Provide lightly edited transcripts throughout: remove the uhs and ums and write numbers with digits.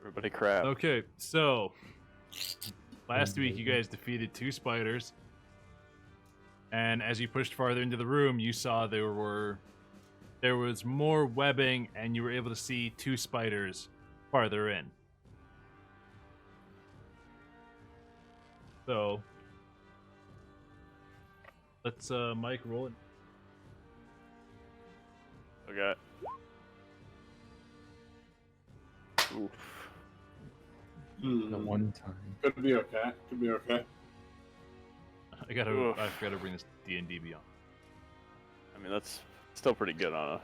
Everybody crap. Okay, so last week you guys defeated 2 spiders. And as you pushed farther into the room, you saw there was more webbing, and you were able to see 2 spiders farther in. So let's Mike roll it. Okay. Oof. The one time. Could be okay. Could be okay. I forgot to bring this D&D Beyond. I mean, that's still pretty good on a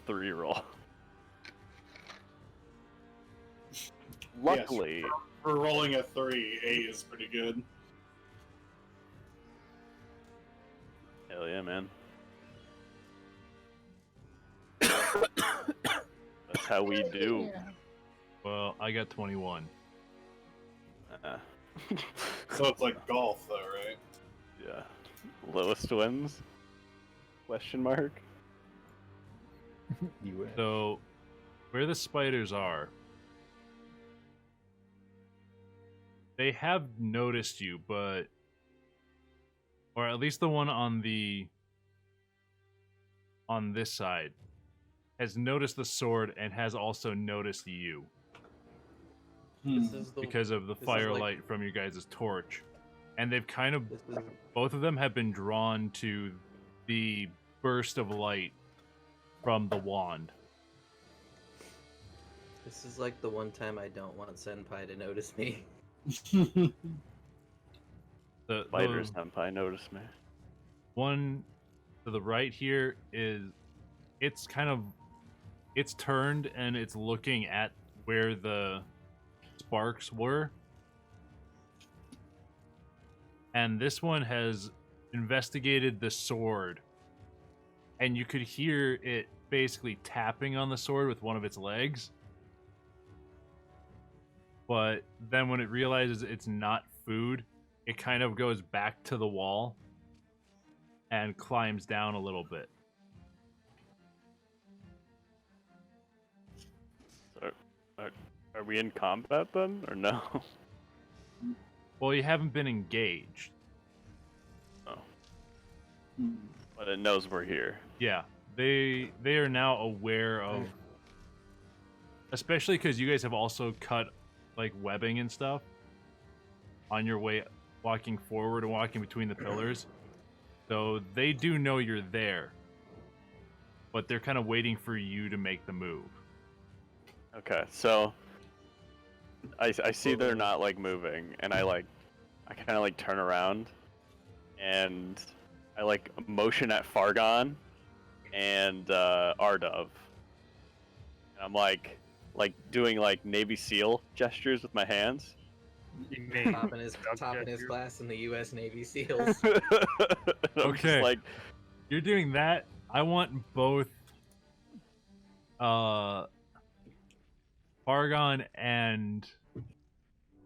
3 roll. Luckily, Yes, for rolling a 3, A is pretty good. hell yeah, man. That's how we do. Well, I got 21. So it's like golf, though, right? Yeah. Lowest wins? Question mark? So, where the spiders are, they have noticed you, but, or at least the one on this side has noticed the sword and has also noticed you because of the firelight from your guys' torch. And they've kind of, both of them have been drawn to the burst of light from the wand. This is like the one time I don't want Senpai to notice me. The Spiders, senpai, notice me. one to the right here it's turned and it's looking at where the sparks were. And this one has investigated the sword, and you could hear it basically tapping on the sword with one of its legs. But then when it realizes it's not food, it kind of goes back to the wall and climbs down a little bit. So, are we in combat then, or no? Well, you haven't been engaged. Oh. But it knows we're here. Yeah, they are now aware of, especially because you guys have also cut like webbing and stuff on your way walking forward and walking between the pillars. So they do know you're there, but they're kind of waiting for you to make the move. Okay, so I see they're not like moving, and I kind of like turn around, and I like motion at Fargon and Ardov. And I'm like doing like Navy SEAL gestures with my hands. Topping his class in the U.S. Navy SEAls. Okay. Like, You're doing that. I want both Fargon and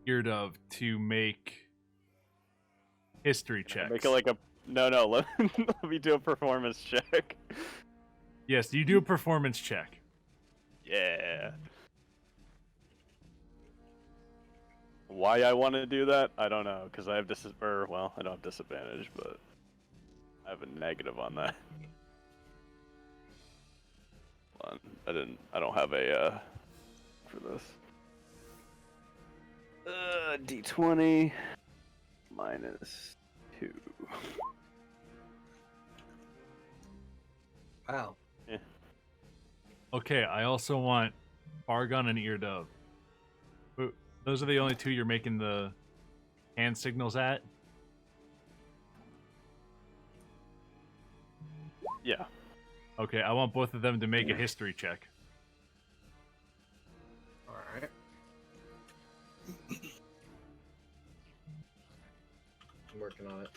Eardove to make history checks. make it like a no. Let me do a performance check. Yes, you do a performance check. Yeah. Why I want to do that, I don't know, because I have I don't have disadvantage, but I have a negative on that. Hold on, I don't have a for this. D20 minus 2. Wow. Yeah. Okay, I also want Fargon and Eardove. Those are the only 2 you're making the hand signals at? Yeah. Okay, I want both of them to make a history check. Alright. I'm working on it.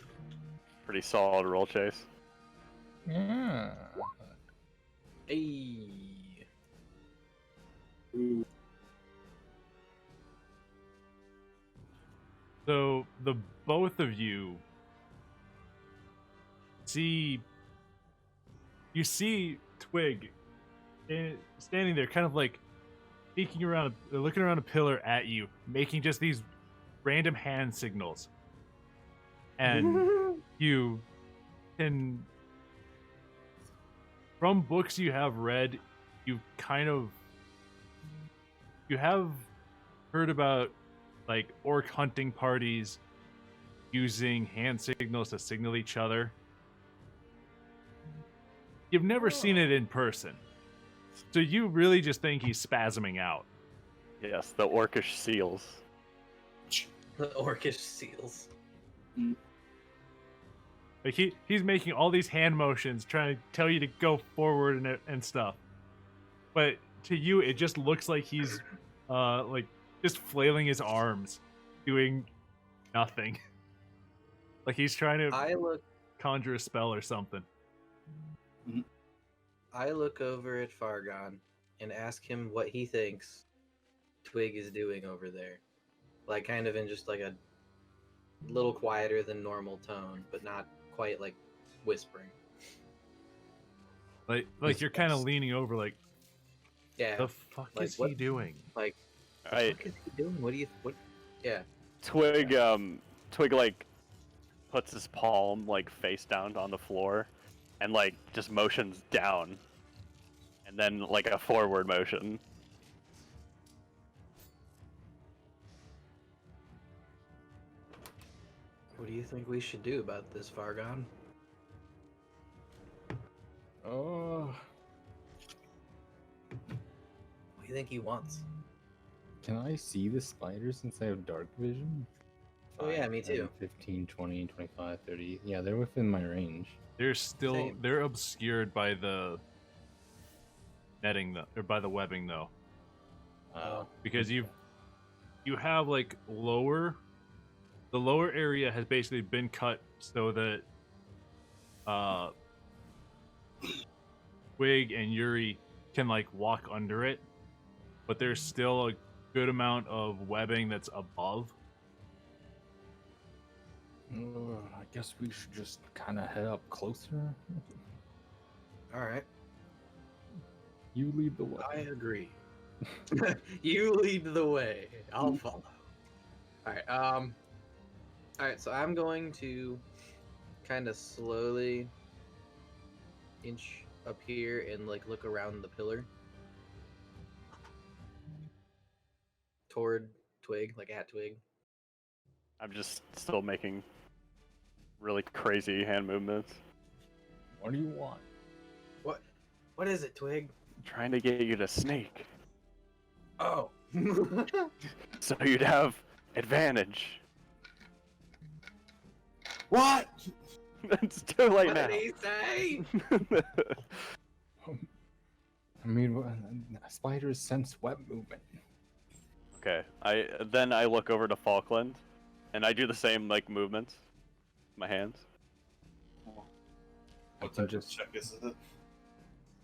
Pretty solid roll, Chase. Yeah. Hey. So the both of you see Twig standing there, kind of like peeking around, looking around a pillar at you, making just these random hand signals. And you can, from books you have read, you have heard about like orc hunting parties using hand signals to signal each other. You've never seen it in person. So you really just think he's spasming out. Yes, the orcish seals. The orcish seals. Like he's making all these hand motions, trying to tell you to go forward and stuff. But to you, it just looks like he's like just flailing his arms, doing nothing. Like he's trying to conjure a spell or something. I look over at Fargon and ask him what he thinks Twig is doing over there. Like kind of in just like a little quieter than normal tone, but not quite like whispering. Like you're kind of leaning over like, yeah, the fuck like, is he doing? Like, what the fuck is he doing? Yeah. Twig like puts his palm like face down on the floor and like just motions down and then like a forward motion. What do you think we should do about this, Fargon? Oh, What do you think he wants? can I see the spiders since I have dark vision? Oh yeah, me too. 15, 20, 25, 30. Yeah, they're within my range. They're obscured by the netting or by the webbing though. Because you have like the lower area has basically been cut so that Twig and Yuri can like walk under it, but there's still a good amount of webbing that's above. I guess we should just kind of head up closer. All right. You lead the way. I agree. You lead the way. I'll follow. All right. All right. So I'm going to kind of slowly inch up here and like look around the pillar toward Twig, like at Twig. I'm just still making really crazy hand movements. What do you want? What is it, Twig? Trying to get you to sneak. Oh. So you'd have advantage. What? It's too late What now. did he say? I mean, spiders sense web movement. Okay, I look over to Falkland, and I do the same like movements. My hands. What can type of just- check is it?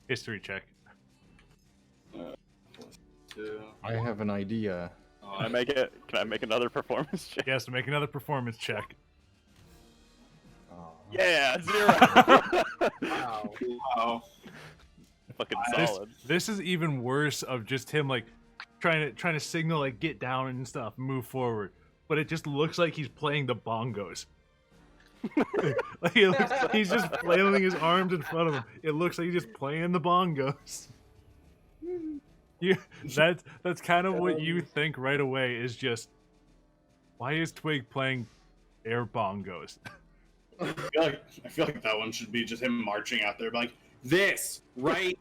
History check. Two. I have an idea. Can I make another performance check? Yes, make another performance check. Yeah, 0. Wow. Wow. Fucking This, solid. this is even worse of just him like trying to signal like get down and stuff, move forward. But it just looks like he's playing the bongos. Like he's just flailing his arms in front of him. It looks like he's just playing the bongos. That's kind of what you think right away is just, why is Twig playing air bongos? I feel like that one should be just him marching out there, like this right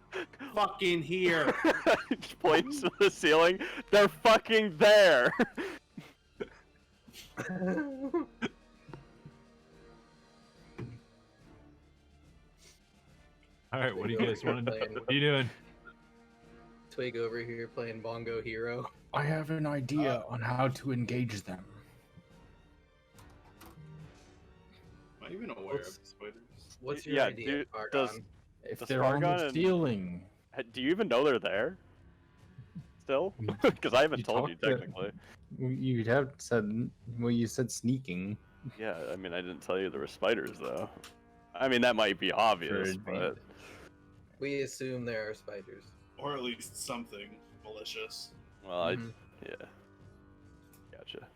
fucking here. Just points to the ceiling. They're fucking there. All right, what do you guys want to do? What are you doing? Twig over here playing Bongo Hero. I have an idea on how to engage them. Am I even aware of spiders? What's your Yeah, idea, dude, Fargon? If Does they're on Fargon the and- ceiling, Do you even know they're there? Still? Because I haven't You told you talked to- technically. you'd have said, well, you said sneaking. Yeah, I mean, I didn't tell you there were spiders though. I mean, that might be obvious, it'd be- but We assume there are spiders. Or at least something. malicious. Well, Mhm. yeah. Gotcha.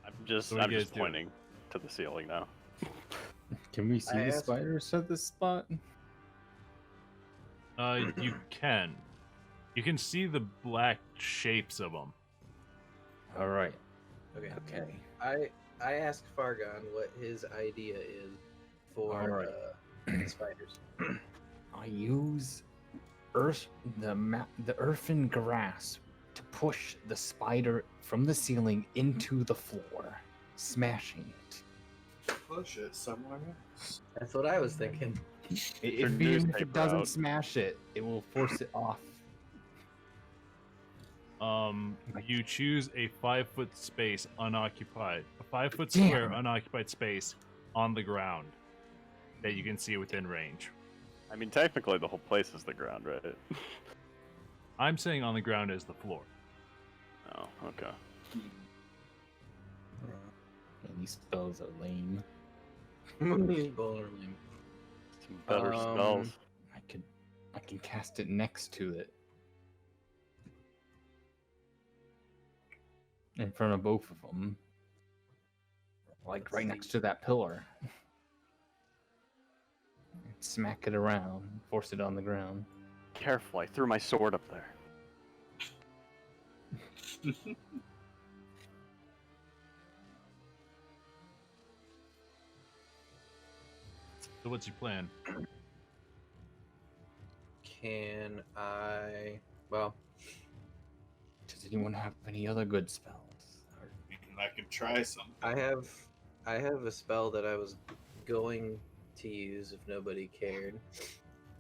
I'm just What are you guys doing? pointing to the ceiling now. Can we see I the asked- spiders at this spot? You can. You can see the black shapes of them. All right. Okay. Okay. I asked Fargon what his idea is for Alright. the spiders. I use the earthen grass to push the spider from the ceiling into the floor, smashing it. Push it somewhere else. That's what I was thinking. If Turn even if newspaper it doesn't out. smash it, it will force it off. You choose a 5-foot space unoccupied, a 5-foot Damn. square unoccupied space on the ground that you can see within range. I mean, technically, the whole place is the ground, right? I'm saying on the ground is the floor. Oh, okay. And these spells are lame. Bowling. Some better spells. I can cast it next to it. In front of both of them. Like Let's right next to that pillar. And smack it around, force it on the ground. Careful, I threw my sword up there. So what's your plan? Can I? Well, Does anyone have any other good spells? Or- I could try some. I have a spell that I was going to use if nobody cared.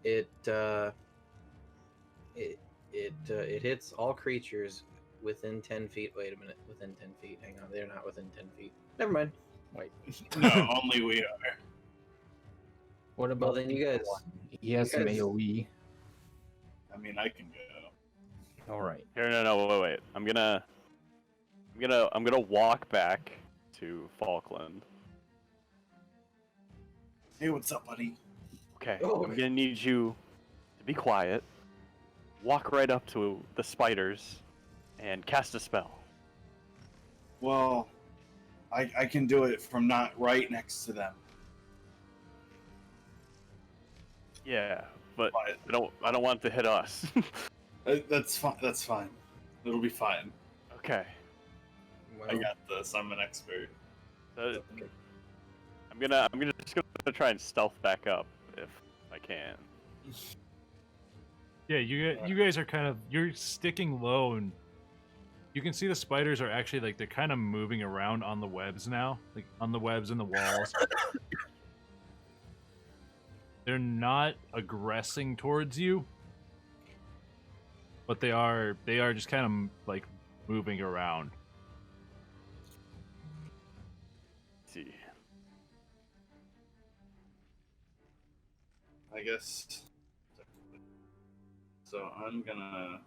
It hits all creatures within 10 feet. Wait a minute, within 10 feet. Hang on, they're not within 10 feet. Never mind. Wait. No, only we are. What about then you guys- He has some guys- AoE. I mean, I can go. Alright. Here, no, wait. I'm gonna walk back to Falkland. Hey, what's up, buddy? Okay, Oh. I'm gonna need you to be quiet, walk right up to the spiders, and cast a spell. Well, I can do it from not right next to them. Yeah, but But I don't want it to hit us. that's fine. That's fine. It'll be fine. Okay. Well, I got this. I'm an expert. So, okay. I'm just gonna try and stealth back up if I can. Yeah, you guys are kind of, you're sticking low, and you can see the spiders are actually like they're kind of moving around on the webs now, like on the webs and the walls. They're not aggressing towards you, but they are just kind of like moving around. Let's see. I guess. So I'm gonna.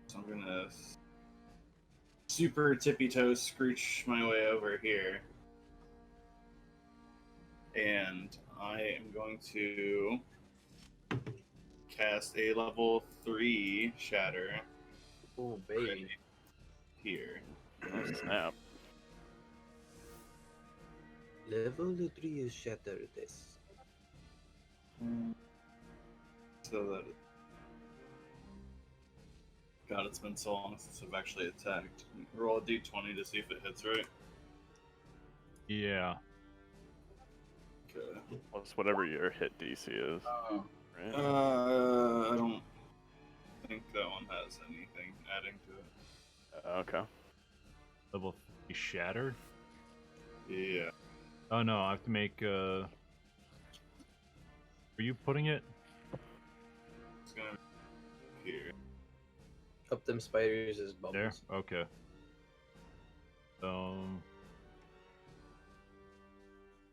So I'm gonna super tippy toe screech my way over here. And I am going to cast a level 3 shatter Oh baby. here. Oh, snap. Level 3 is shatter this. So that. God, it's been so long since I've actually attacked. Roll a d20 to see if it hits right. Yeah. Okay. Plus whatever your hit DC is. Right? I don't think that one has anything adding to Okay. Level 3 shatter. it. Yeah. Oh no, I have to make. Are you putting it? It's gonna be here. Up them spiders is There? bubbles. Okay.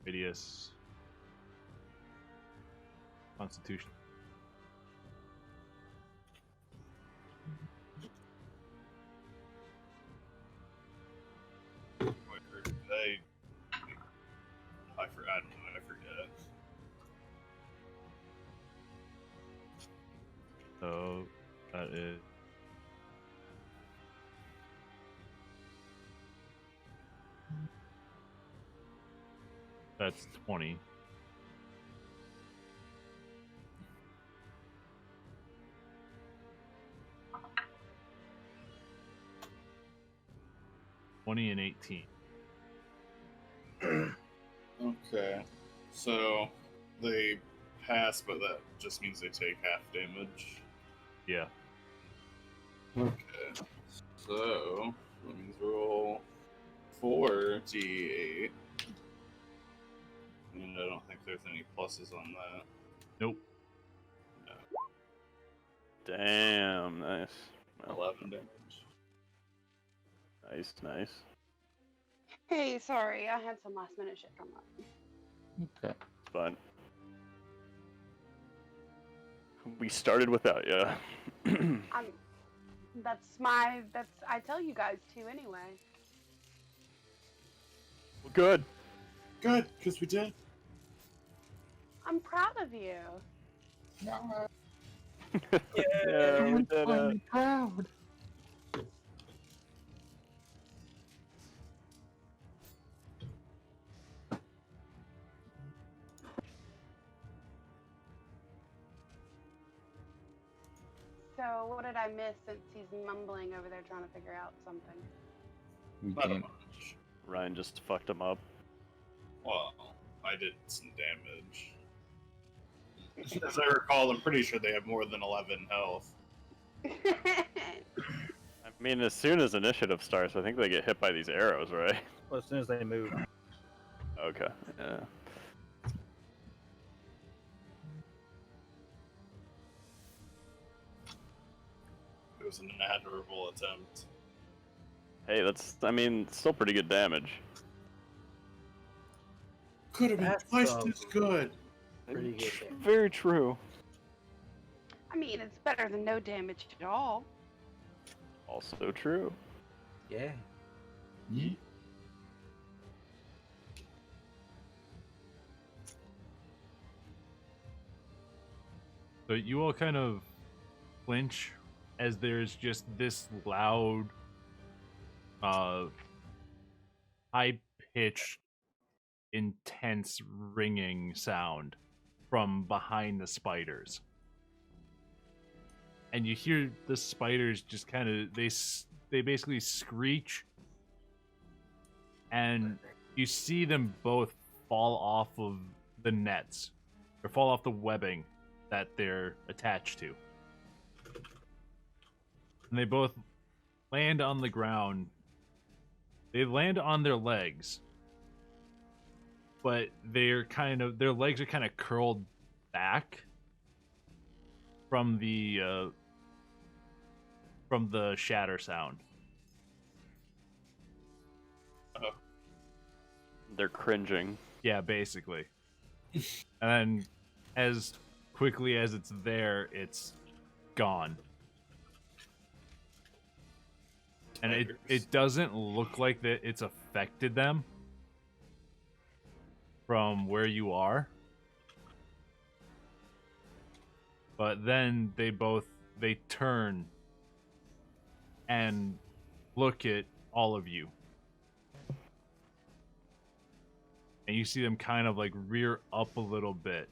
Radius. Constitution. That is. That's 20. And 18. Okay. So they pass, but that just means they take half damage. Yeah. Okay. So that means roll 4d8. And I don't think there's any pluses on that. Nope. Damn, nice. Well, 11 damage. nice. Hey, sorry, I had some last minute shit come up. Okay. It's fun. We started without you. I tell you guys to anyway. Well, good. Good, because we did. I'm proud of you. Yeah, we did it. I'm proud. So, what did I miss since he's mumbling over there trying to figure out something? We Not can't. much. Ryan just fucked him up. Well, I did some damage. As I recall, I'm pretty sure they have more than 11 health. I mean, as soon as initiative starts, I think they get hit by these arrows, right? Well, as soon as they move. Okay. Yeah. It was an admirable attempt. Hey, I mean, still pretty good damage. Could have been That's, twice as good. Pretty good damage. Very true. I mean, it's better than no damage at all. Also true. Yeah. So you all kind of flinch as there's just this loud, high-pitched, intense ringing sound from behind the spiders. And you hear the spiders just kind of, they basically screech, and you see them both fall off of the nets, or fall off the webbing that they're attached to. And they both land on the ground. They land on their legs, but their legs are kind of curled back from the shatter sound. They're cringing. Yeah, basically. And then as quickly as it's there, it's gone. And it doesn't look like that it's affected them from where you are. But then they turn and look at all of you. And you see them kind of like rear up a little bit.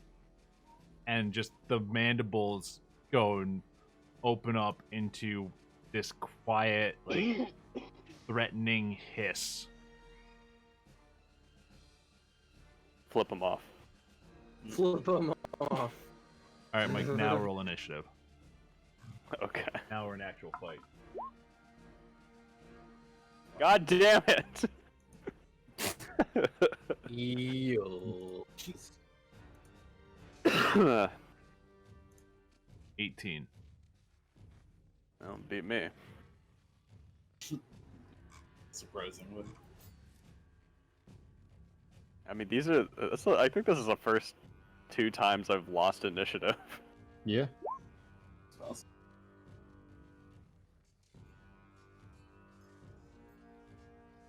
And just the mandibles go and open up into this quiet, like, threatening hiss. Flip them off. Flip them off. Alright, Mike, now roll initiative. Okay. Now we're in actual fight. God damn it! Eels. 18. Don't beat me. Surprisingly. I mean, I think this is the first 2 times I've lost initiative. Yeah.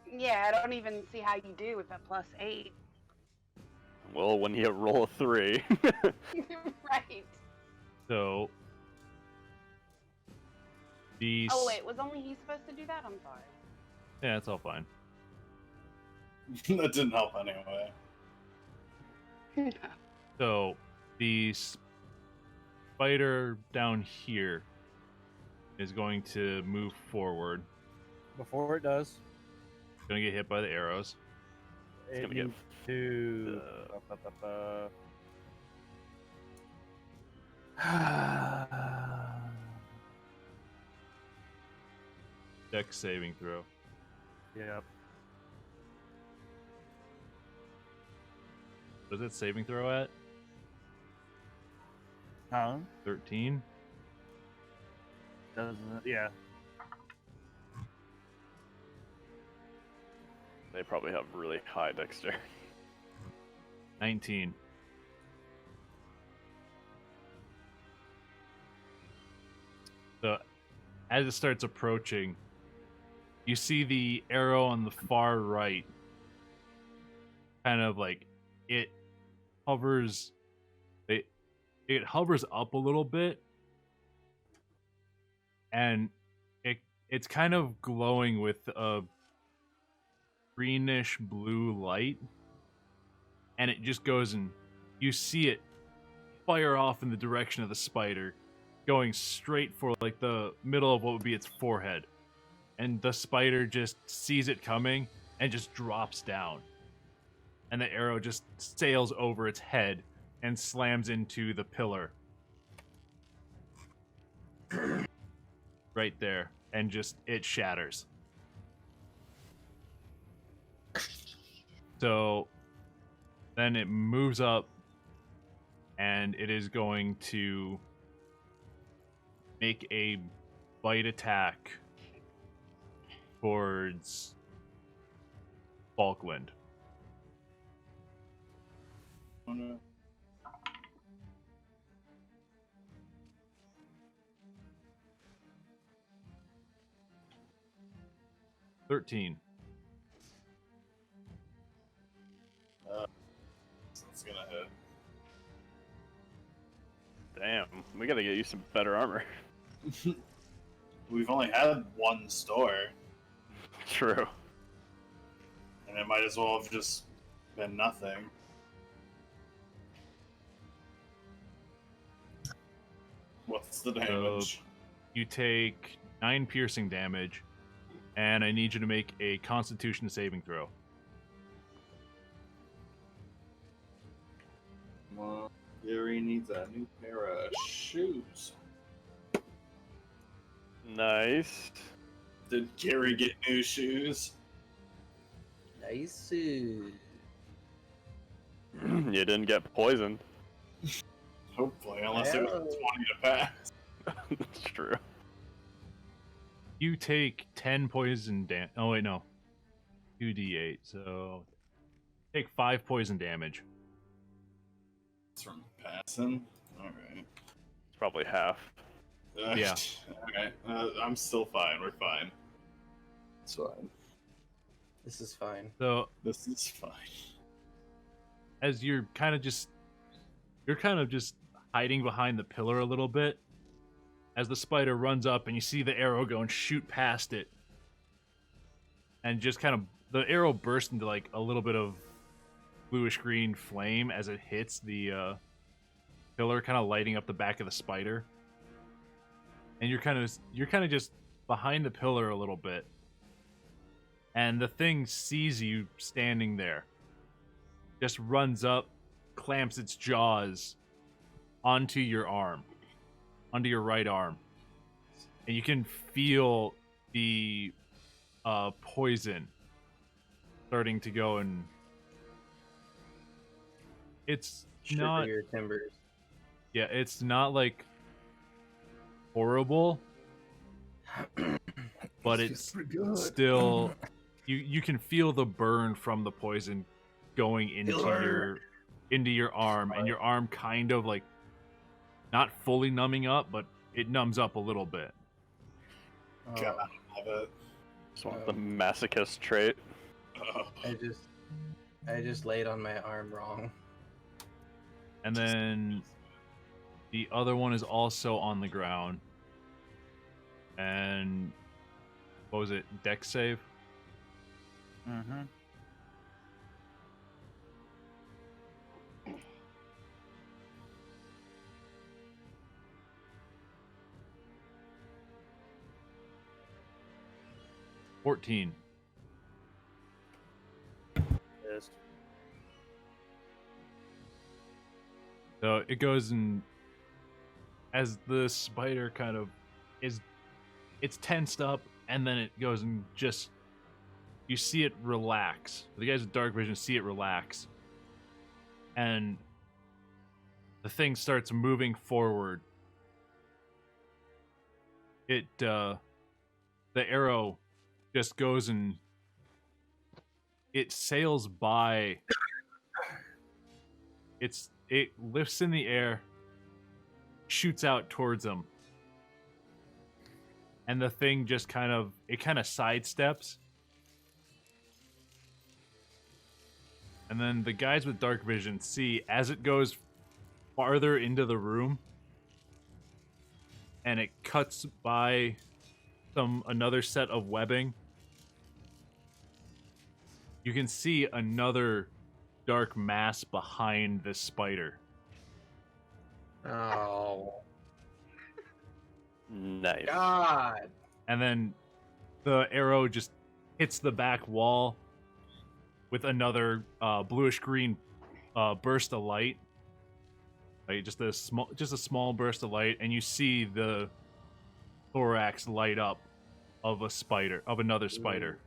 Yeah, I don't even see how you do with a +8. Well, when you roll a 3. Right. So, The Oh wait, was only he supposed to do that? I'm sorry. Yeah, it's all fine. That didn't help anyway. So the spider down here is going to move forward. Before it does, Gonna get hit by the arrows. It's it gonna get needs to. Dex saving throw. Yep. What is it saving throw at? Huh? 13? Doesn't. Yeah. They probably have really high dexterity. 19. So, as it starts approaching, you see the arrow on the far right. Kind of like it hovers. It hovers up a little bit, and it's kind of glowing with a greenish blue light, and it just goes, and you see it fire off in the direction of the spider, going straight for like the middle of what would be its forehead, and the spider just sees it coming and just drops down, and the arrow just sails over its head and slams into the pillar right there, and just it shatters. So then it moves up, and it is going to make a bite attack towards Falkland. Oh, no. $13. It's gonna hit. Damn, we gotta get you some better armor. We've only had one store, True. and it might as well have just been nothing. What's the damage? You take 9 piercing damage, and I need you to make a Constitution saving throw. Well, Yuri needs a new pair of shoes. Nice. Did Gary get new shoes? Nice. You didn't get poisoned. Hopefully, unless it was a 20 to pass. That's true. You take 10 poison damage. Oh, wait, no. 2d8, so take 5 poison damage. It's from passing? Alright. It's probably half. Yeah. Okay. I'm still fine. We're fine. It's fine. This is fine. So This is fine. as you're kind of just hiding behind the pillar a little bit, as the spider runs up and you see the arrow go and shoot past it, and just kind of the arrow bursts into like a little bit of bluish green flame as it hits the pillar, kind of lighting up the back of the spider. And you're kind of just behind the pillar a little bit, and the thing sees you standing there, just runs up, clamps its jaws onto your arm, onto your right arm, and you can feel the poison starting to go, and it's Sugar not, your timbers. yeah, it's not like horrible, but it's still, you can feel the burn from the poison going into your arm, and your arm kind of like not fully numbing up, but it numbs up a little bit. Oh, God, I love it. Just want the masochist trait. Oh. I just laid on my arm wrong. And then the other one is also on the ground. And what was it? Dex save? Mm-hmm. $14. Yes. So it goes and as the spider kind of it's tensed up, and then it goes and just you see it relax. The guys with dark vision see it relax, and the thing starts moving forward. The arrow just goes and it sails by. It lifts in the air, shoots out towards them, and the thing just kind of sidesteps. And then the guys with dark vision see as it goes farther into the room, and it cuts by another set of webbing. You can see another dark mass behind this spider. Oh Nice. God! And then the arrow just hits the back wall with another bluish green burst of light. Like just a small burst of light, and you see the thorax light up of another spider.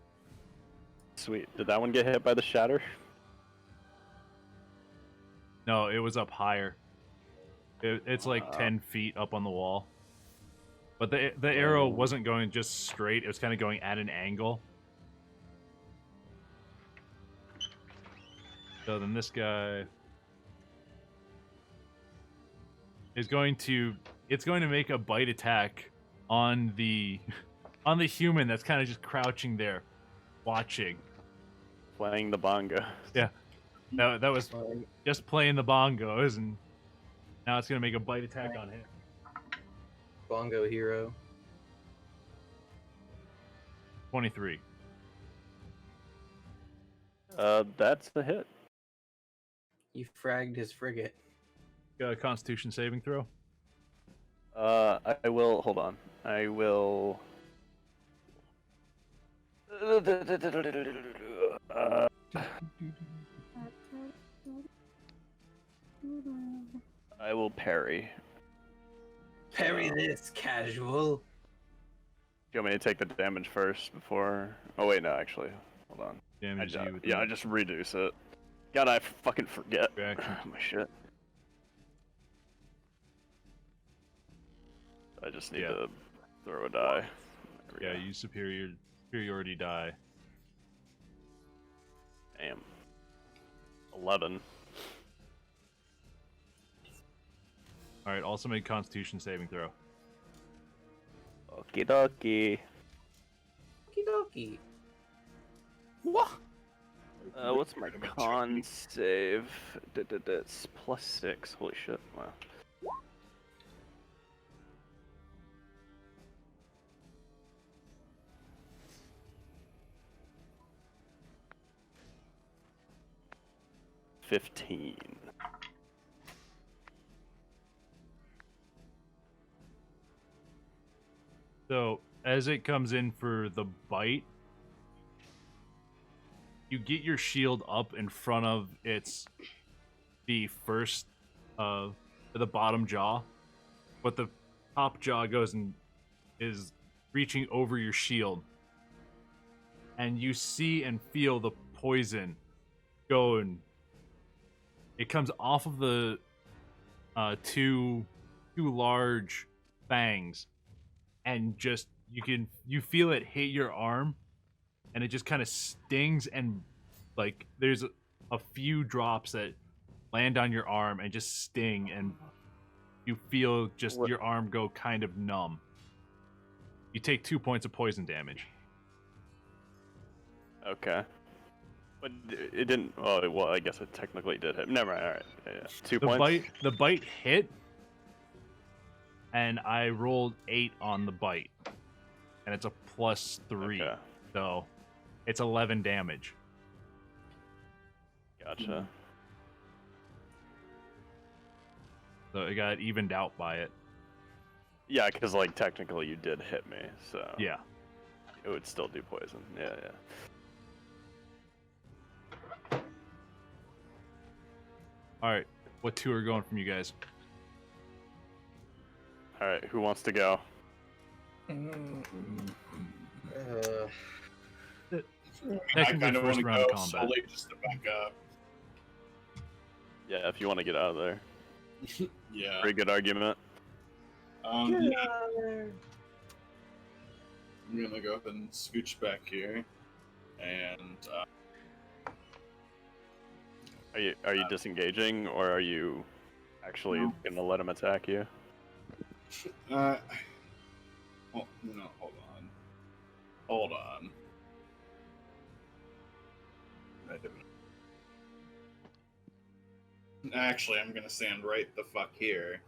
Sweet. Did that one get hit by the shatter? No, it was up higher. It's like 10 feet up on the wall. But the arrow wasn't going just straight. It was kind of going at an angle. So then this guy is going to make a bite attack on the human that's kind of just crouching there watching. Playing the bongo. Yeah. That was just playing the bongos, and now it's going to make a bite attack on him. Bongo hero. 23. That's the hit. You fragged his frigate. Got a Constitution saving throw. I will. Hold on. I will. I will parry. Parry this, casual. You want me to take the damage first before? Oh wait, no, actually, hold on. Damage you with I just reduce it. God, I fucking forget. reaction. My shit. I just need to throw a die. There we Yeah, go. you superiority die. Damn. 11. All right, also make Constitution saving throw. Okie dokie. Okie dokie. What's my con save? It's +6. Holy shit! Wow. $15. So as it comes in for the bite, you get your shield up in front of the first, the bottom jaw, but the top jaw goes and is reaching over your shield, and you see and feel the poison go, and it comes off of the two large fangs, and just you feel it hit your arm, and it just kind of stings, and like there's a few drops that land on your arm and just sting, and you feel just your arm go kind of numb. You take 2 points of poison damage. Okay. But it didn't. Oh, well, I guess it technically did hit. Never mind. All right. Yeah. 2 points. The bite hit, and I rolled 8 on the bite. and it's a +3, Okay. so it's 11 damage. Gotcha. So it got evened out by it. Yeah, because like technically you did hit me, so Yeah. it would still do poison. Yeah, yeah. All right, what 2 are going from you guys? All right, who wants to go? Uh, That I can be kind of want first to round of go combat. solely just to back up. Yeah, if you want to get out of there. Yeah. Pretty good argument. Yeah. I'm gonna go ahead and scooch back here, and Are you disengaging, or are you actually No. gonna let him attack you? oh, no, hold on. Wait a minute. Actually, I'm gonna stand right the fuck here,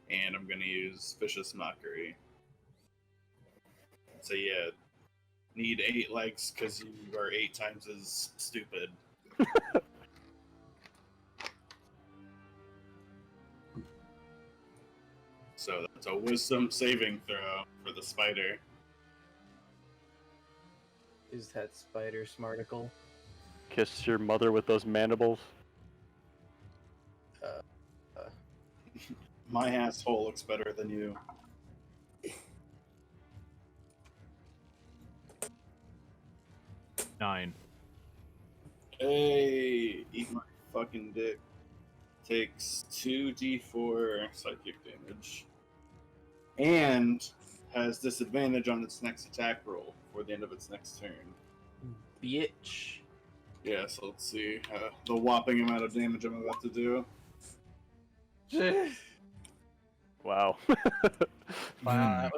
and I'm gonna use Vicious Mockery. So yeah, need 8 legs because you are 8 times as stupid. So that's a Wisdom saving throw for the spider. is that spider smarticle? Kiss your mother with those mandibles. My asshole looks better than you. Nine. Hey, eat my fucking dick. Takes 2d4 psychic damage. And has disadvantage on its next attack roll for the end of its next turn. Bitch. Yeah, so let's see the whopping amount of damage I'm about to do. Wow. Wow,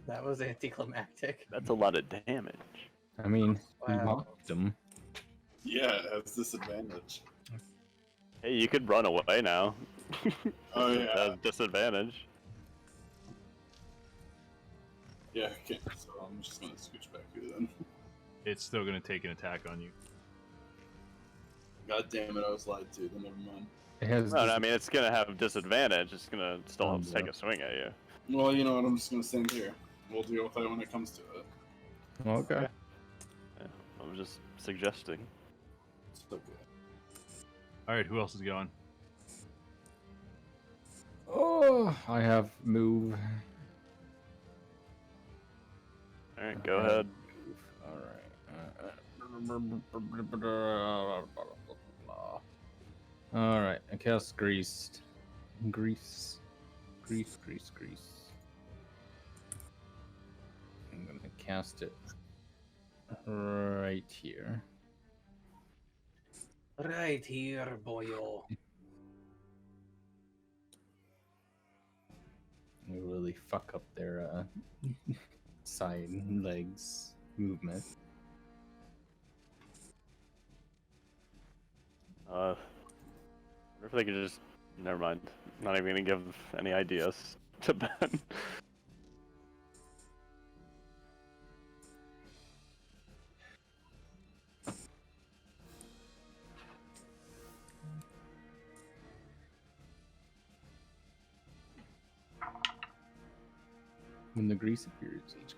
that was anticlimactic. That's a lot of damage. I mean, you Wow. mocked him. Yeah, it has disadvantage. Hey, you could run away now. Oh, It yeah. has disadvantage. Yeah, okay, so I'm just gonna scooch back here then. It's still going to take an attack on you. God damn it, I was lied to, then never mind. It has. No, I mean, it's gonna have disadvantage. It's gonna still Oh, take yeah. a swing at you. Well, you know what, I'm just gonna stand here. We'll deal with that when it comes to it. Okay. Yeah, I'm just suggesting. It's okay. All right, who else is going? Oh, I have move. All right, go ahead. All right. All right. I cast greased. Grease. I'm gonna cast it right here. Right here, boyo. You really fuck up their side legs movement. Wonder if they could just. Never mind. Not even gonna give any ideas to Ben. When the grease appears, each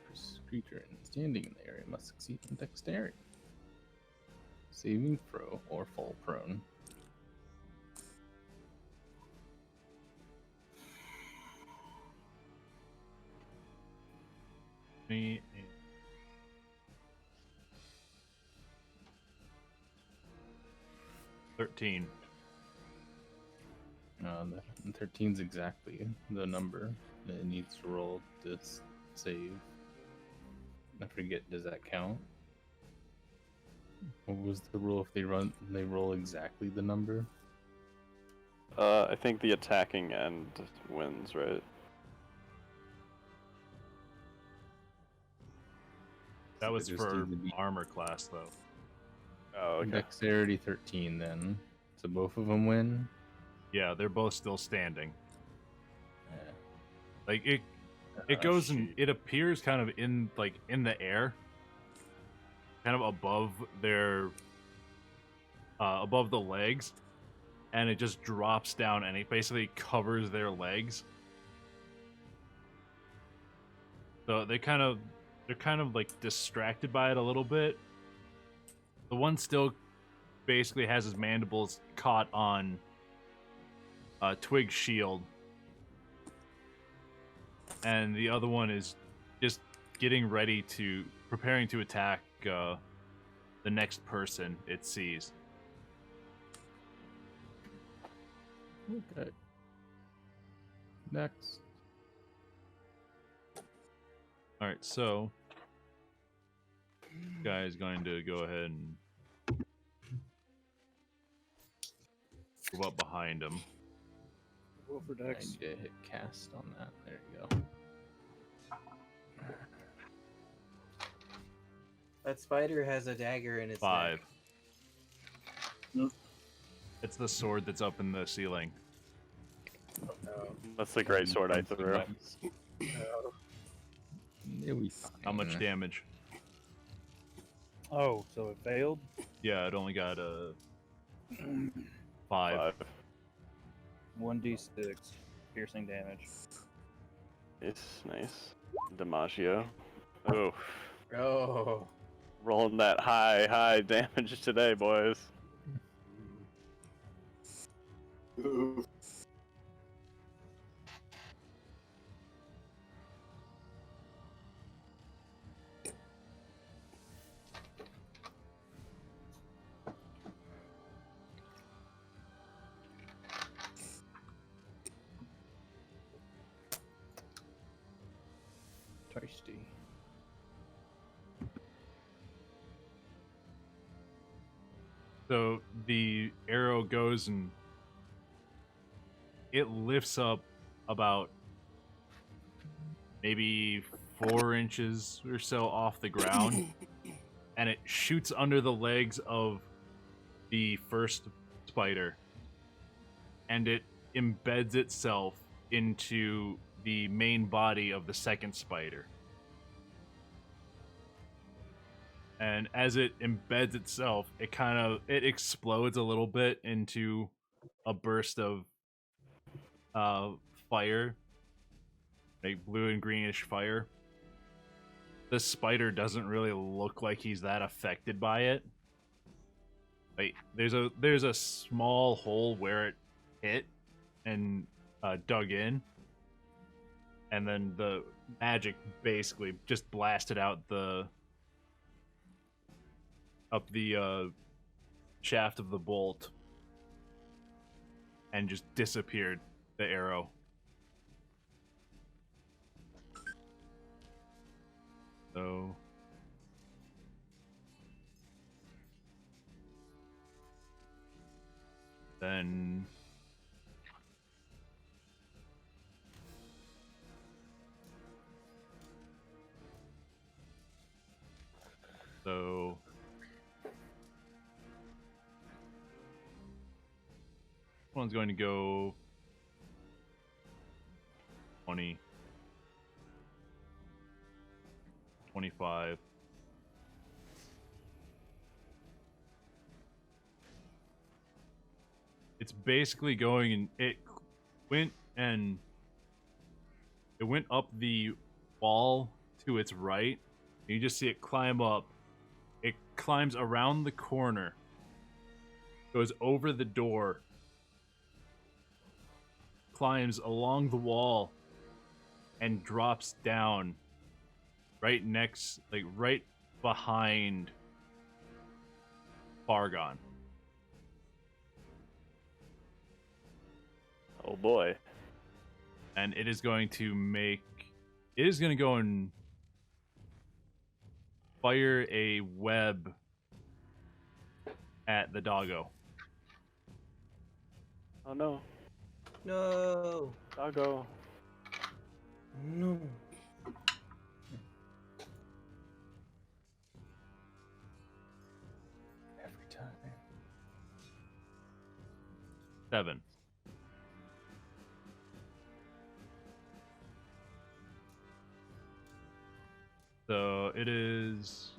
creature standing in the area must succeed in dexterity, saving throw, or fall prone. Me. 13. The 13's exactly the number that it needs to roll to save. I forget, does that count? What was the rule if they roll exactly the number? I think the attacking end wins, right? That was Just for do the armor class, though. Oh, okay. Dexterity 13 then. So both of them win? Yeah, they're both still standing. Yeah. Like it, It goes and it appears kind of in the air, kind of above their above the legs, and it just drops down and it basically covers their legs. So they're kind of like distracted by it a little bit. The one still basically has his mandibles caught on Twig's shield, and the other one is just preparing to attack the next person it sees. Okay. Next. All right, so guy is going to go ahead and move up behind him. Roll for I Dex. need to hit cast on that. There you go. That spider has a dagger in its 5. neck. Nope. It's the sword that's up in the ceiling. That's the great sword I threw. It'll be How much fine. damage? Oh, so it failed? Yeah, it only got a 5. 5. 1d6 piercing damage. Nice. DiMaggio. Oh, Oh. rolling that high damage today, boys. Ooh. Tasty. So the arrow goes and it lifts up about maybe 4 inches or so off the ground, and it shoots under the legs of the first spider, and it embeds itself into the main body of the second spider. And as it embeds itself, it explodes a little bit into a burst of fire, like blue and greenish fire. The spider doesn't really look like he's that affected by it. Like there's a small hole where it hit and dug in, and then the magic basically just blasted out up the shaft of the bolt and just disappeared the arrow. So then one's going to go 20, 25. It's basically going, and it went up the wall to its right. You just see it climb up. It climbs around the corner, goes over the door, climbs along the wall, and drops down right behind Fargon. Oh boy. And it is going to go and fire a web at the doggo. Oh no. No. Doggo. No. Every time. 7. So it is.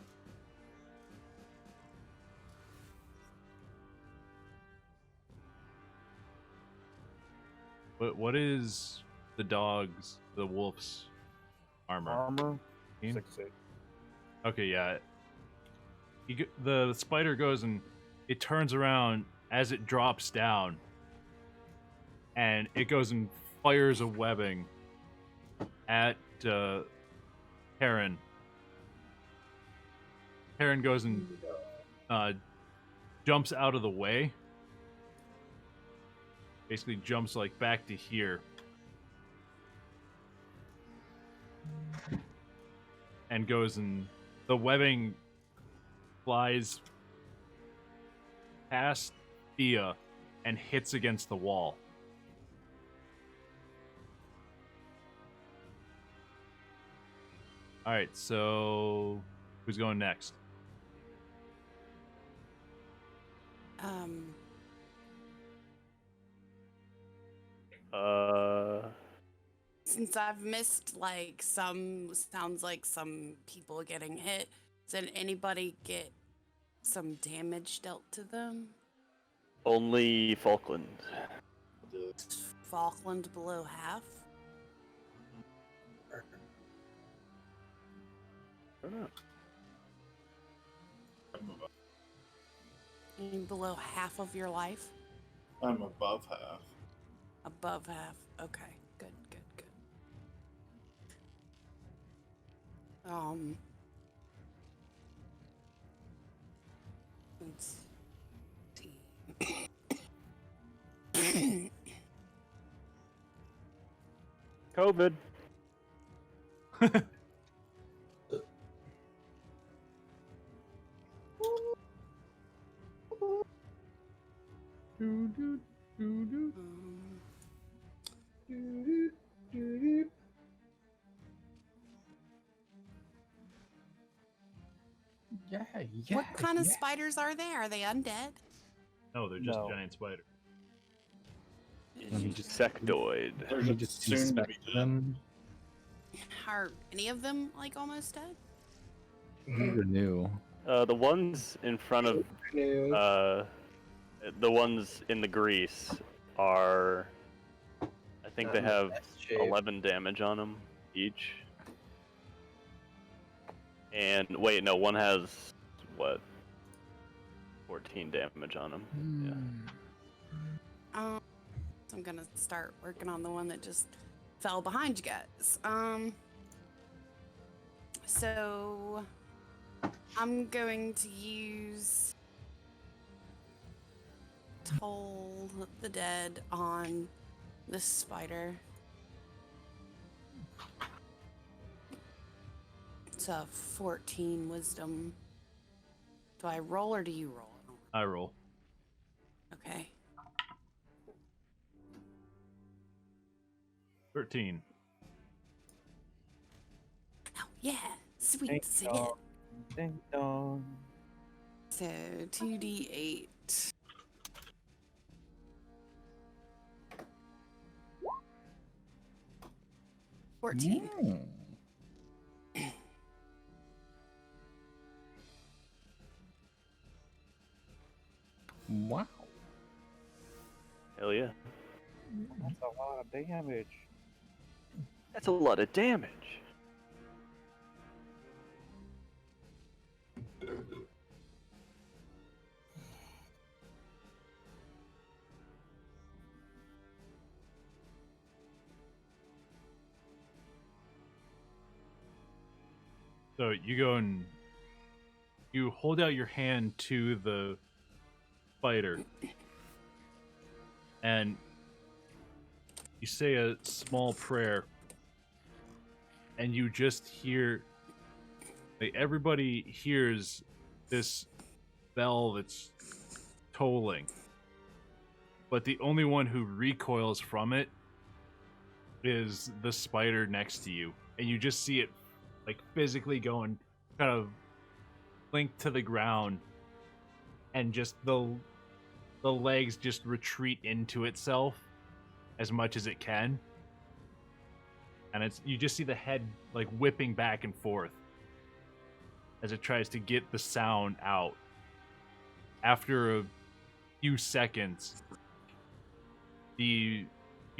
What is the wolf's armor? Armor 15? 6'8". Okay, yeah. The spider goes and it turns around as it drops down, and it goes and fires a webbing at Heron. Heron goes and jumps out of the way. Basically jumps like back to here. And goes and the webbing flies past Thea and hits against the wall. Alright, so who's going next? Since I've missed sounds like some people getting hit, did anybody get some damage dealt to them? Only Falkland. Falkland below half? I don't know. You mean below half of your life? I'm above half. Above half. Okay. Good. Let's see. COVID. What kind of spiders are they? Are they undead? No, they're just No. giant spider. Insectoid. They're You just just soon to inspect be dead. them. Are any of them like almost dead? Never knew. The ones in front of the ones in the grease are, I think they have 11 damage on them each. And wait, no, one has what? 14 damage on them. So I'm gonna start working on the one that just fell behind you guys. So I'm going to use Toll the Dead on this spider. It's a 14 wisdom. Do I roll or do you roll? I roll. Okay. 13. Oh, yeah. Sweet. Ding Sing it. dong. Ding dong. So 2d8. $14. Wow. Hell yeah. That's a lot of damage. That's a lot of damage. So you go and you hold out your hand to the spider, and you say a small prayer, and you just hear, like, everybody hears this bell that's tolling, but the only one who recoils from it is the spider next to you, and you just see it like physically going kind of linked to the ground, and just the legs just retreat into itself as much as it can, and you just see the head like whipping back and forth as it tries to get the sound out. After a few seconds, you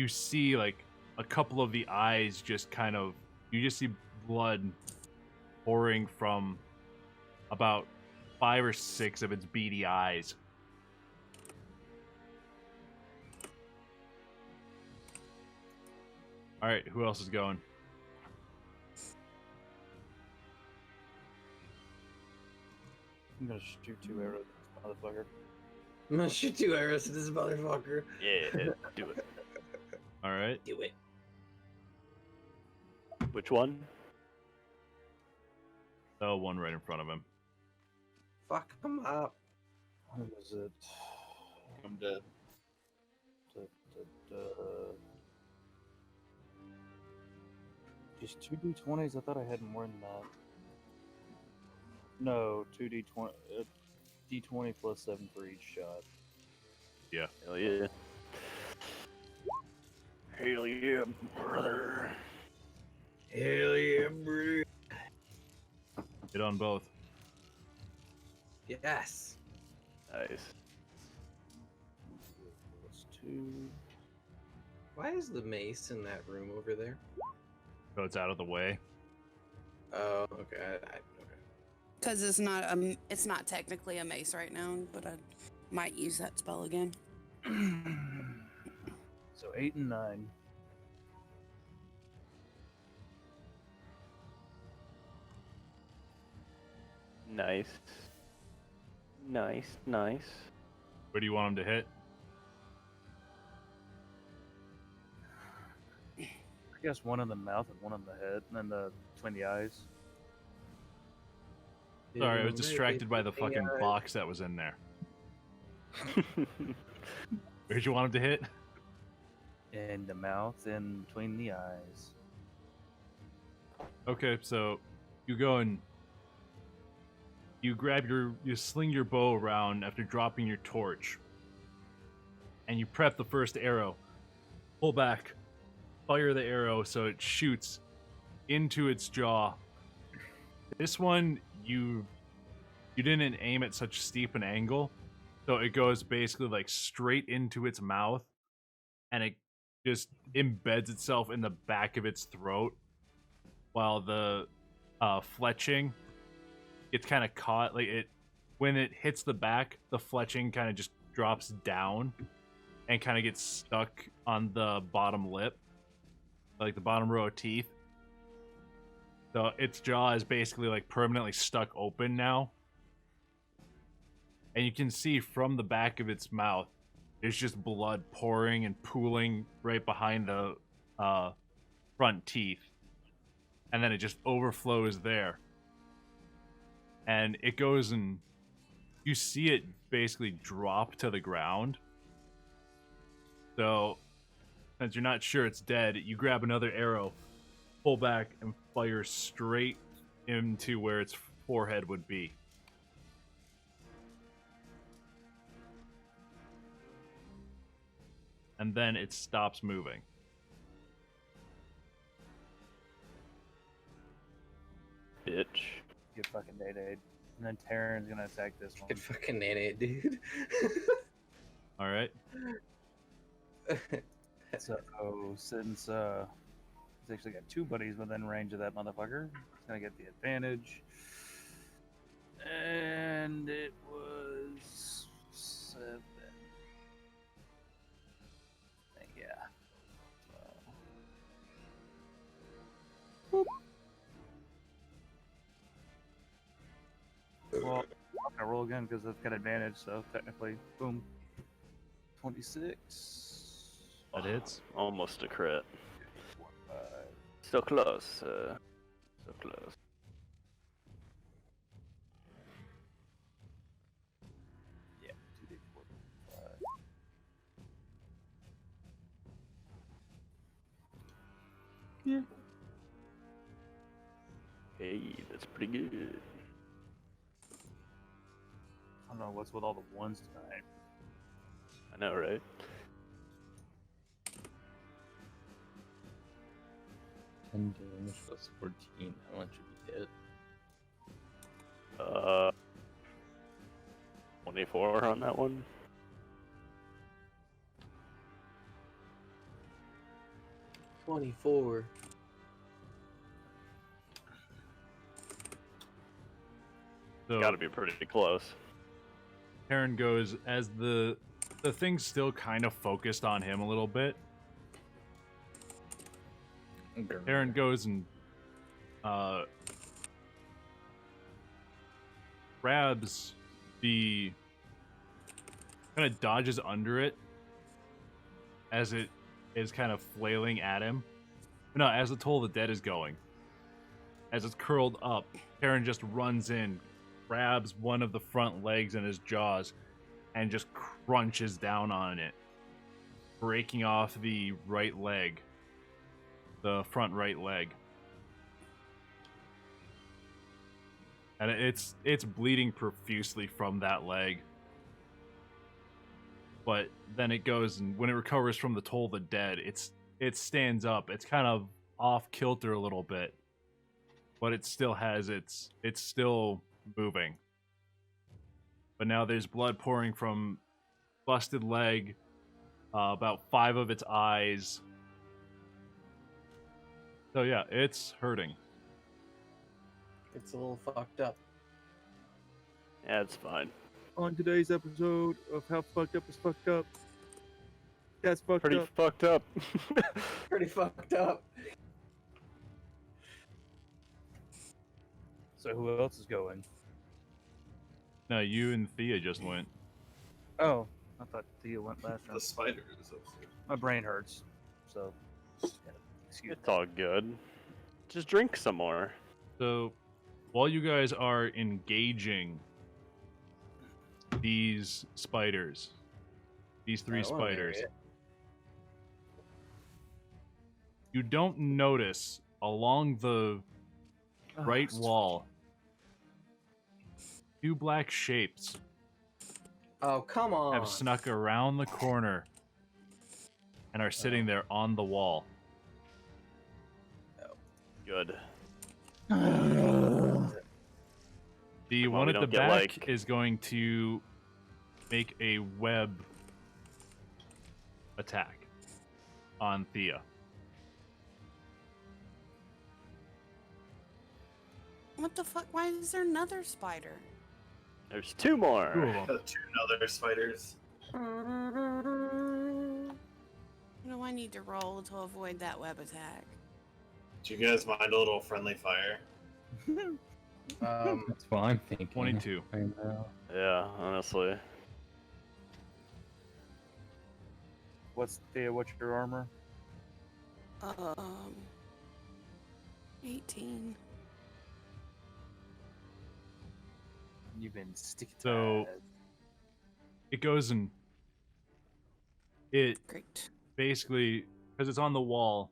see like a couple of the eyes just kind of, you just see blood pouring from about 5 or 6 of its beady eyes. All right, who else is going? I'm gonna shoot 2 arrows at this motherfucker. I'm gonna shoot 2 arrows at this motherfucker. Yeah, do it. All right. Do it. Which one? Oh, one right in front of him. Fuck him up. What is it? I'm dead. Da, da, da. Just 2d20s? I thought I had more than that. No, 2d20. D20 plus 7 for each shot. Yeah. Hell yeah. Hell yeah, brother. Hell yeah, bro. Hit on both. Yes. Nice. Plus 2. Why is the mace in that room over there? So it's out of the way. Oh, okay. Okay. Because it's not technically a mace right now, but I might use that spell again. So 8 and 9. Nice. Nice, nice. Where do you want him to hit? I guess one in the mouth and one in the head, and then between the eyes. Sorry, I was distracted by the fucking box that was in there. Where'd you want him to hit? In the mouth and between the eyes. Okay, so you go and you sling your bow around after dropping your torch, and you prep the first arrow. Pull back, fire the arrow so it shoots into its jaw. This one, you didn't aim at such steep an angle, so it goes basically like straight into its mouth, and it just embeds itself in the back of its throat, while the fletching, it's kind of caught, like it, when it hits the back, the fletching kind of just drops down and kind of gets stuck on the bottom lip, like the bottom row of teeth. So its jaw is basically like permanently stuck open now. And you can see from the back of its mouth, there's just blood pouring and pooling right behind the front teeth. And then it just overflows there. And it goes and you see it basically drop to the ground. So, since you're not sure it's dead, you grab another arrow, pull back, and fire straight into where its forehead would be. And then it stops moving. Bitch. Get fucking day-dayed. And then Terran's gonna attack this one. Good fucking nane, dude. All right. So since he's actually got 2 buddies within range of that motherfucker, he's gonna get the advantage. And it was 7. Yeah. So. Well, I'm gonna roll again because I've got advantage, so technically, boom. 26. That hits. Almost a crit. 5. So close. So close. Yeah, 2d4. 5. Yeah. Hey, that's pretty good. I don't know what's with all the ones tonight. I know, right? Damage plus 14. How much should be hit? Uh, 24 on that one. 24. So Got to be pretty close. Karen goes as the thing's still kind of focused on him a little bit. Karen goes and grabs the kind of dodges under it as it is kind of flailing at him. No, as the Toll of the Dead is going. As it's curled up, Karen just runs in, grabs one of the front legs in his jaws, and just crunches down on it, breaking off the right leg, the front right leg. And it's bleeding profusely from that leg. But then it goes, and when it recovers from the Toll of the Dead, it stands up. It's kind of off kilter a little bit, but it still has it's still moving. But now there's blood pouring from busted leg, about 5 of its eyes. So yeah, it's hurting. It's a little fucked up. Yeah, it's fine. On today's episode of How Fucked Up is Fucked Up. That's fucked Pretty up. fucked up. Pretty fucked up. So who else is going? No, you and Thea just went. Oh, I thought Thea went last The round. spider is upstairs. My brain hurts. So, yeah, excuse me. It's all good. Just drink some more. So, while you guys are engaging these spiders, these 3 I don't wanna spiders, marry it. you don't notice along the right wall 2 black shapes Oh, come on. have snuck around the corner and are sitting there on the wall. Good. The Come on, one we at the don't get, back like- is going to make a web attack on Thea. What the fuck? Why is there another spider? There's 2 more. 2 of them. 2 other spiders. What do I need to roll to avoid that web attack? Do you guys mind a little friendly fire? That's what I'm thinking. 22. I know. Yeah, honestly. What's your armor? 18. You've been sticking to So- that. It goes and it Great. basically, because it's on the wall,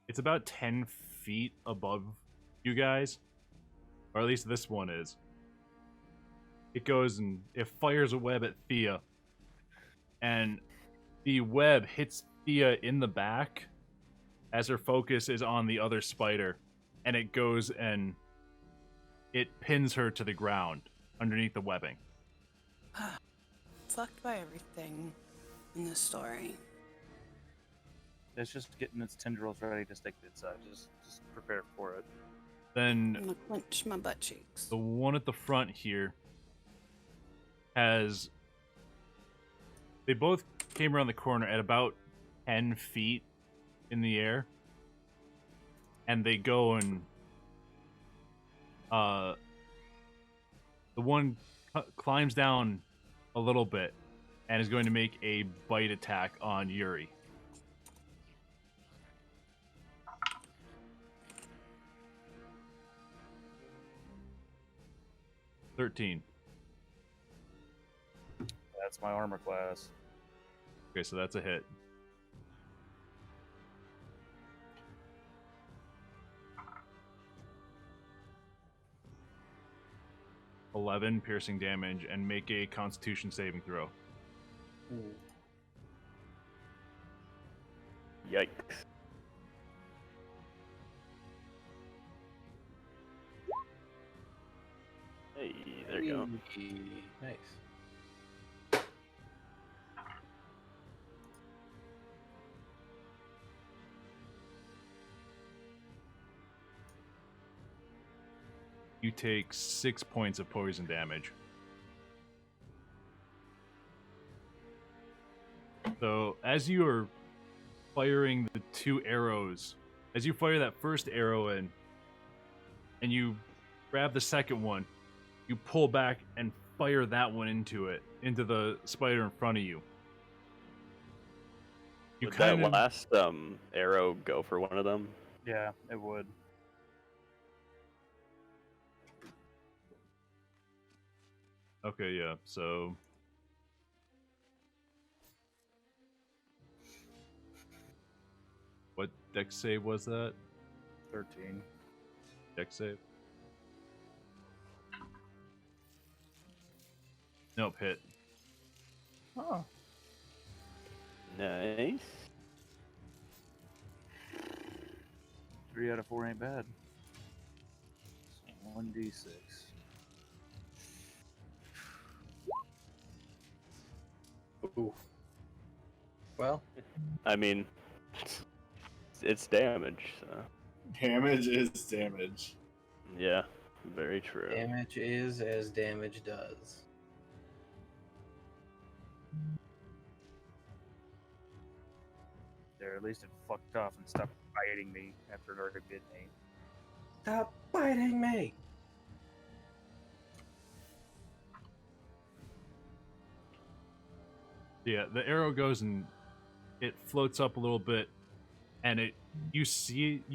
it's about 10 feet above you guys, or at least this one is. It goes and it fires a web at Thea, and the web hits Thea in the back as her focus is on the other spider, and it goes and it pins her to the ground underneath the webbing. Fucked by everything in this story. It's just getting its tendrils ready to stick inside. Just prepare for it. Then I'm gonna clench my butt cheeks. the one at the front here has... They both came around the corner at about 10 feet in the air. And they go and... the one climbs down a little bit and is going to make a bite attack on Yuri. $13. That's my armor class. Okay, so that's a hit. $11 piercing damage, and make a Constitution saving throw. Yikes. we go. Nice. You take 6 points of poison damage. So, as you are firing the 2 arrows, as you fire that first arrow in, and you grab the second one, you pull back and fire that one into the spider in front of you. You Would kind that of last arrow go for one of them? Yeah, it would. Okay, yeah. So what dex save was that? 13. Dex save? Nope, hit. Oh. Nice. 3 out of 4 ain't bad. 1d6. Ooh. Well, I mean, it's damage. So Damage is damage. yeah, very true. damage is as damage does. There, at least it fucked off and stopped biting me after it already bit me. Stop biting me! Yeah, the arrow goes and it floats up a little bit, and you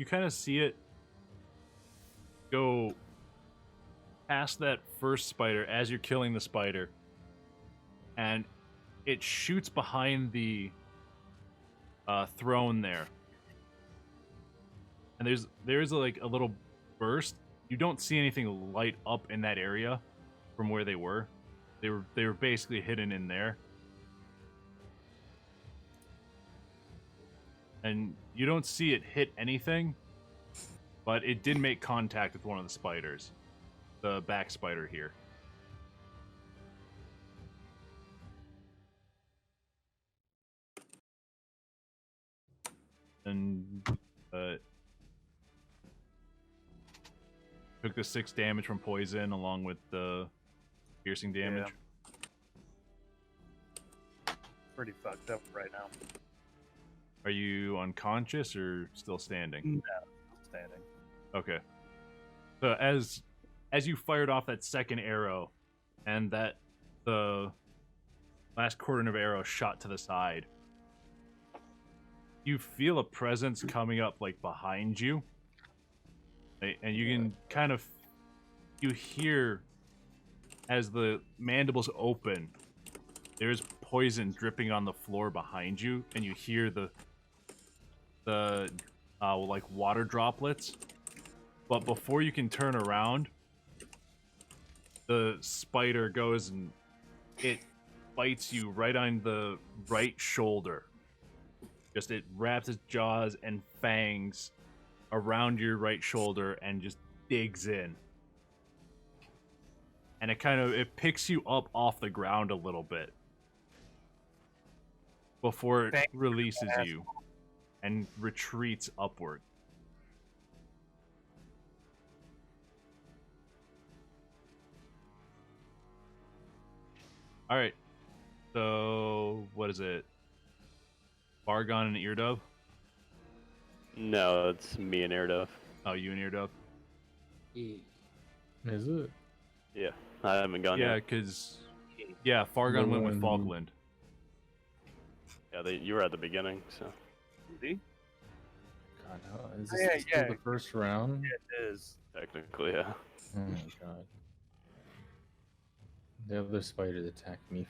kind of see it go past that first spider as you're killing the spider, and it shoots behind the throne there, and there's like a little burst. You don't see anything light up in that area from where they were. They were basically hidden in there. And you don't see it hit anything, but it did make contact with one of the spiders. The back spider here. And took the 6 damage from poison along with the piercing damage. Yeah. Pretty fucked up right now. Are you unconscious or still standing? No, standing. Okay. So as you fired off that second arrow, and that the last quarter of arrow shot to the side, you feel a presence coming up like behind you, and you can kind of you hear as the mandibles open. There's poison dripping on the floor behind you, and you hear the like water droplets. But before you can turn around, the spider goes and it bites you right on the right shoulder. Just it wraps its jaws and fangs around your right shoulder and just digs in. And it picks you up off the ground a little bit before it releases you and retreats upward. All right. So what is it? Bargon and Eardove? No, it's me and Airdove. Oh, you and Eardove? Is it? Yeah, I haven't gone Yeah, yet. because Fargon went with Falkland. Yeah, you were at the beginning, so. See? God, no. Is this Yeah, still yeah. the first round? It is. Technically, yeah. Oh my god. The other spider attacking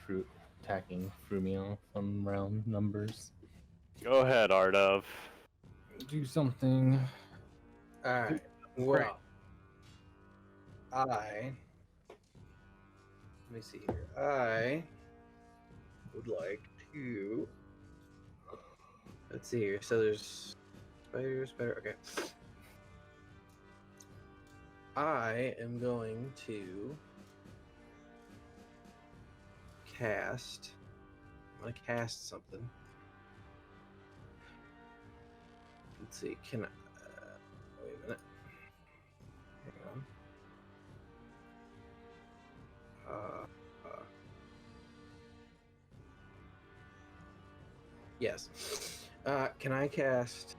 threw me off on round numbers. Go ahead, Ardov. Do something. Alright. Well, let me see here. I would like to. Let's see here. So there's spider. Okay. I am going to cast. I'm gonna cast something. Let's see. Can I? Wait a minute. Hang on. Yes. Can I cast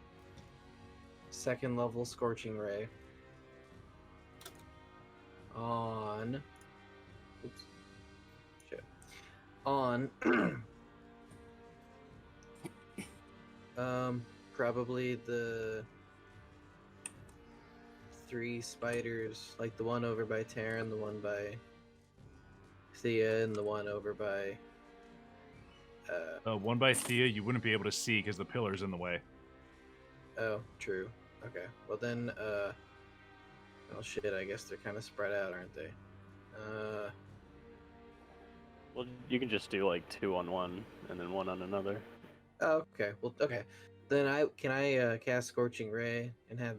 second level Scorching Ray on? Oops. Shit. On. Probably the 3 spiders, like the one over by Terran, the one by Thea, and the one over by. One by Thea, you wouldn't be able to see because the pillar's in the way. Oh, true. Okay. Well then, oh shit. I guess they're kind of spread out, aren't they? Well, you can just do like 2 on one and then 1 on another. Oh, okay. Well, okay. Then I cast Scorching Ray and have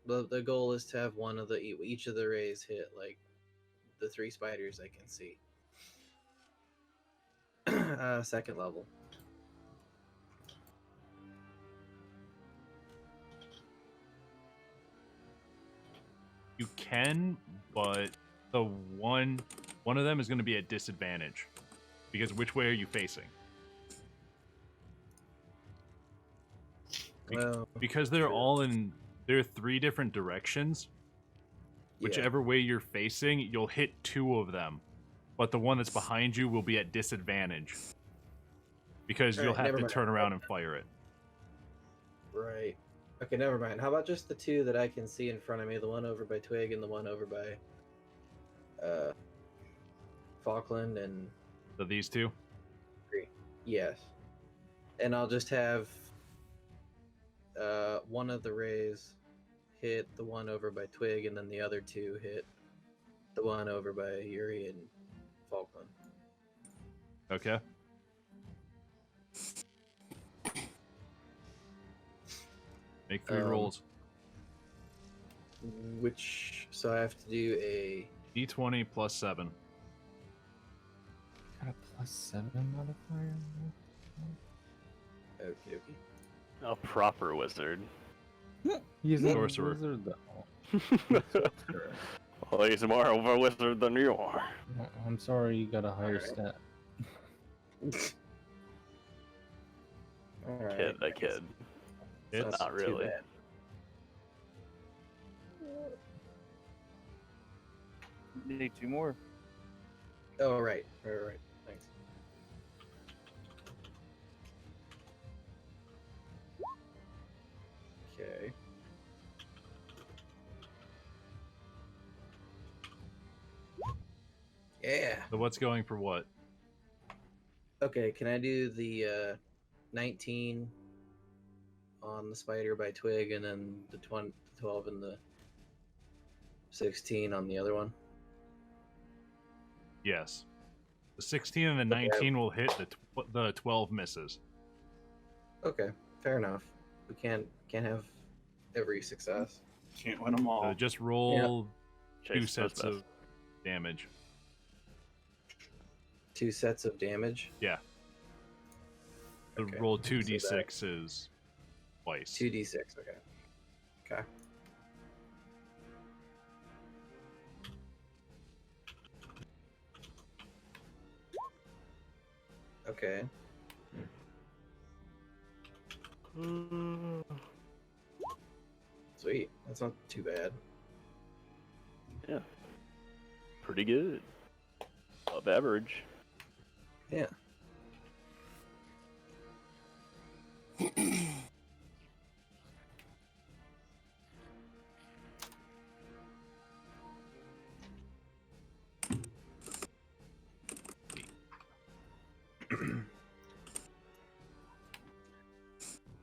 the goal is to have one of each of the rays hit like the 3 spiders I can see. Second level. You can, but the one of them is going to be at disadvantage because which way are you facing? Well, Because they're all in, they're 3 different directions. yeah. Whichever way you're facing, you'll hit 2 of them, but the one that's behind you will be at disadvantage because you'll Alright, have never to mind. turn around and fire it. Right. Okay, never mind. How about just the 2 that I can see in front of me? The one over by Twig and the one over by Falkland and So these 2? yes. And I'll just have one of the rays hit the one over by Twig, and then the other 2 hit the one over by Yuri and Falkland. Okay. Make 3 rolls. So I have to do a D20 plus 7. Got a +7 modifier. okie dokie. A proper wizard. He's a Sorcerer. wizard, though. Sorcerer. Well, he's more of a wizard than you are. Oh, I'm sorry, you got a higher Alright. stat. Alright. Kid, that kid. It's That's not too really. bad. Need 2 more. Oh, right. Thanks. Okay. Yeah. So what's going for what? Okay, can I do the 19 on the spider by Twig and then the 12 and the 16 on the other one? Yes. The 16 and the 19 will hit, the 12 misses. Okay, fair enough. We can't have every success. Can't win them all. So just roll Chase 2 knows sets of best. damage. 2 sets of damage. Yeah. So Okay, roll 2 so that- d6s twice. 2d6. Okay. Okay. Okay. Sweet. That's not too bad. Yeah. Pretty good. Above average. Yeah.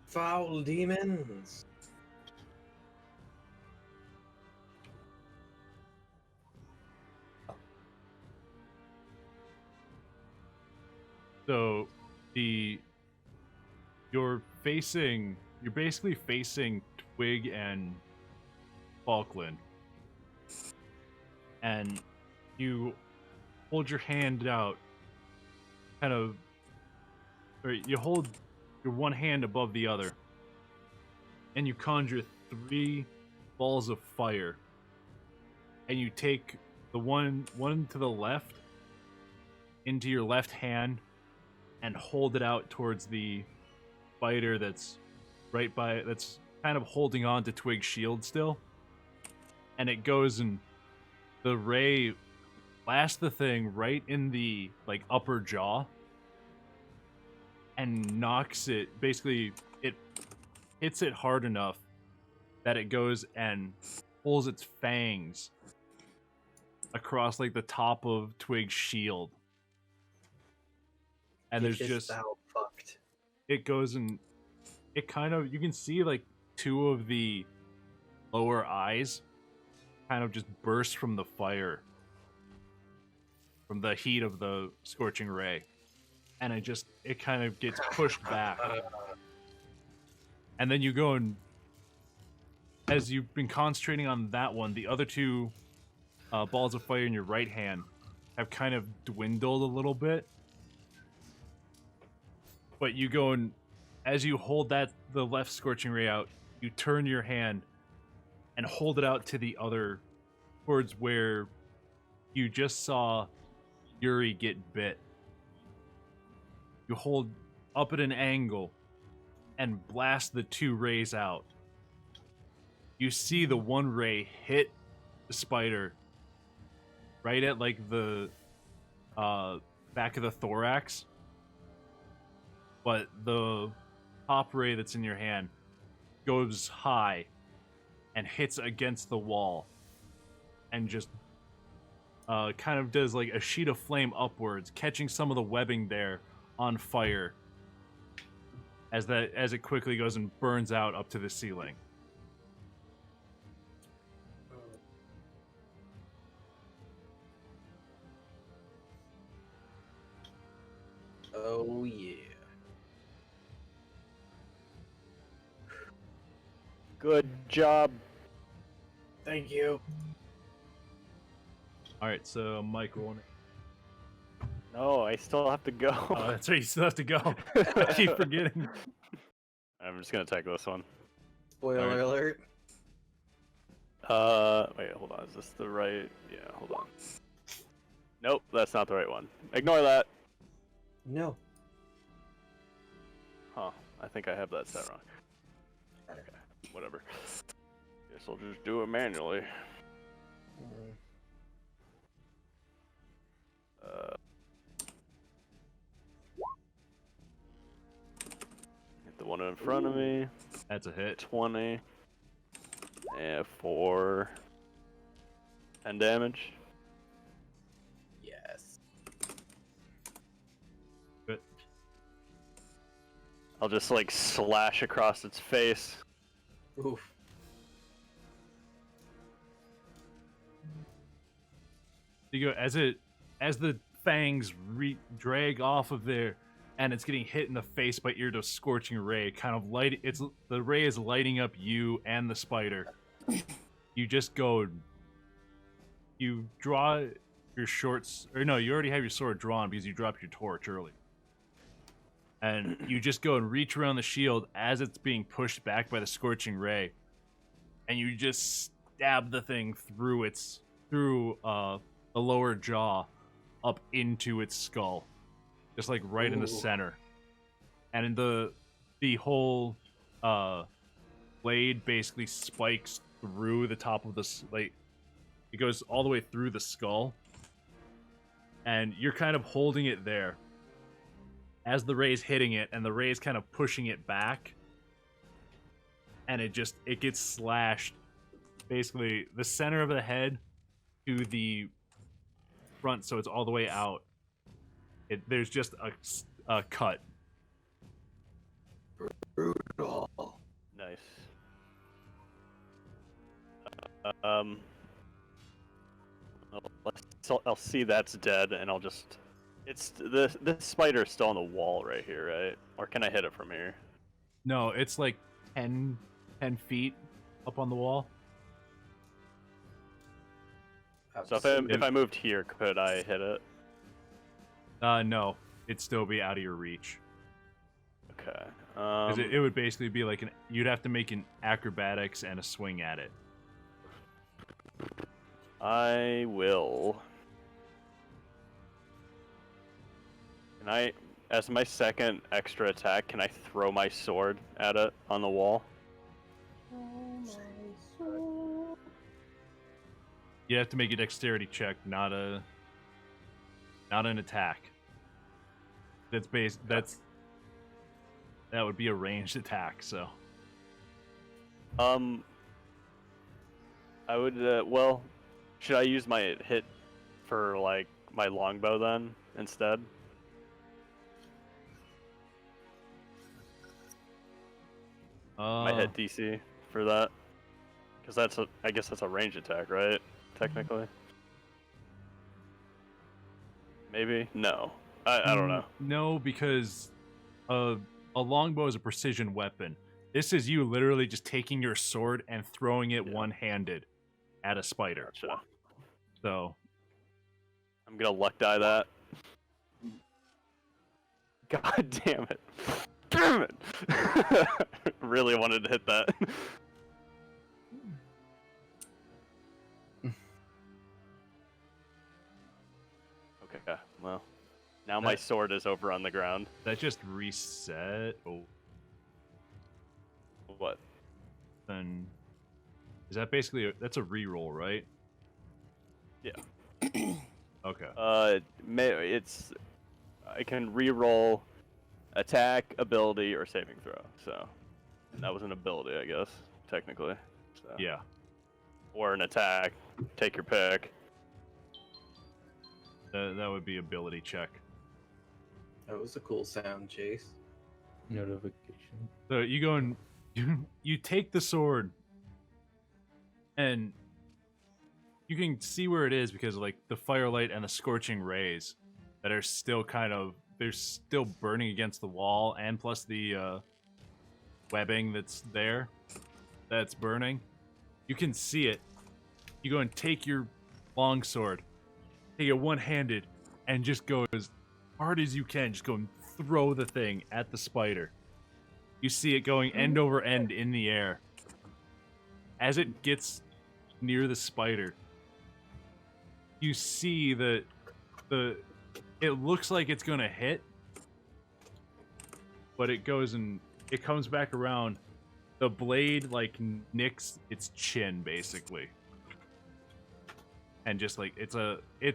Foul demons. So you're basically facing Twig and Falkland. And you hold your hand out kind of, or you hold your one hand above the other, and you conjure 3 balls of fire, and you take the one to the left into your left hand and hold it out towards the spider that's that's kind of holding on to Twig's shield still. And it goes, and the ray blasts the thing right in the like upper jaw and knocks it. Basically, it hits it hard enough that it goes and pulls its fangs across like the top of Twig's shield. And there's just thou fucked. it goes, and it kind of, you can see like 2 of the lower eyes kind of just burst from the fire, from the heat of the scorching ray, and it kind of gets pushed back. And then you go, and as you've been concentrating on that one, the other 2 balls of fire in your right hand have kind of dwindled a little bit. But you go, and as you hold the left scorching ray out, you turn your hand and hold it out to the other, towards where you just saw Yuri get bit. You hold up at an angle and blast the 2 rays out. You see the one ray hit the spider right at like the back of the thorax, but the top ray that's in your hand goes high and hits against the wall and just kind of does like a sheet of flame upwards, catching some of the webbing there on fire as it quickly goes and burns out up to the ceiling. Oh yeah. Good job. Thank you. All right, so Mike, roll. No, I still have to go. Oh, that's right. You still have to go. I keep forgetting. I'm just gonna take this one. Spoiler Alright. alert. Wait, hold on. Is this the right? Yeah, hold on. Nope, that's not the right one. Ignore that. No. Huh? I think I have that set wrong. Okay, whatever. Guess I'll just do it manually. Hit the one in front of me. That's a hit. 20. And 4. 10 damage. Yes. Good. I'll just like slash across its face. Oof. You go, as the fangs drag off of there, and it's getting hit in the face by the scorching ray. Kind of the ray is lighting up you and the spider. You just go. You draw your shorts, or no, you already have your sword drawn because you dropped your torch early. And you just go and reach around the shield as it's being pushed back by the scorching ray, and you just stab the thing through the lower jaw up into its skull, just like right in the center. And in the whole blade basically spikes through the top of it goes all the way through the skull, and you're kind of holding it there as the ray's hitting it, and the ray's kind of pushing it back, and it gets slashed basically the center of the head to the front, so it's all the way out. There's just a cut. Brutal. Nice. I'll see that's dead, and I'll just. It's this spider's still on the wall right here, right? Or can I hit it from here? No, it's like 10 feet up on the wall. So if I moved here, could I hit it? No. it'd still be out of your reach. Okay. 'Cause it would basically be like you'd have to make an acrobatics and a swing at it. I will. Can I, as my second extra attack, can I throw my sword at it on the wall? You have to make a dexterity check, not an attack. That would be a ranged attack, so. I would, well, should I use my hit for, like, my longbow then, instead? My hit DC for that? Because I guess that's a range attack, right? Technically? Maybe? No. I don't know. No, because a longbow is a precision weapon. This is you literally just taking your sword and throwing it one-handed at a spider. Gotcha. So I'm gonna luck die that. God damn it. Damn it! Really wanted to hit that. Okay, well. Now my sword is over on the ground. that just reset. Oh, What? then is that basically that's a reroll, right? Yeah. Okay. It's I can re-roll attack, ability, or saving throw. So that was an ability, I guess, technically. So. Yeah. Or an attack. Take your pick. That would be ability check. That was a cool sound, Chase. Notification. So you go and you take the sword, and you can see where it is because of, like, the firelight and the scorching rays that are still they're still burning against the wall, and plus the webbing that's burning. You can see it. You go and take your longsword, take it one-handed, and just go as hard as you can. Just go and throw the thing at the spider. You see it going end over end in the air. As it gets near the spider, you see that it looks like it's gonna hit, but it goes and it comes back around. The blade like nicks its chin basically, and just like it's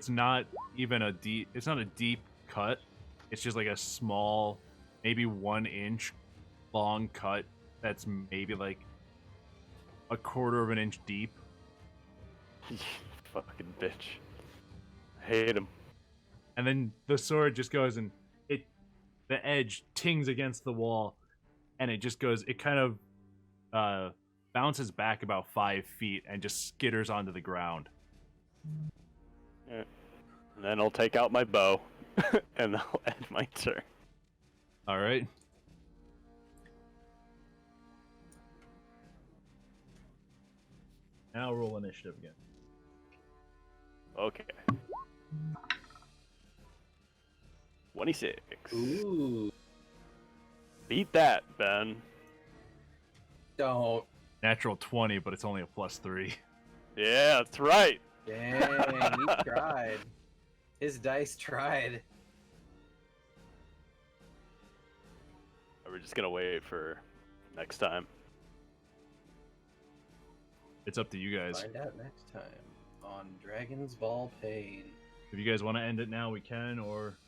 not a deep cut. It's just like a small, maybe 1 inch long cut that's maybe like a quarter of an inch deep. Fucking bitch. I hate him. And then the sword just goes and the edge tings against the wall, and it just goes, it kind of bounces back about 5 feet and just skitters onto the ground. Yeah. And then I'll take out my bow, and I'll end my turn. All right. Now roll initiative again. Okay. 26. Ooh. Beat that, Ben. Don't. Natural 20, but it's only a +3. Yeah, that's right. Dang, he tried. His dice tried. Are we just gonna wait for next time? It's up to you guys. Find out next time on Dragon's Ball Pain. If you guys want to end it now, we can, or...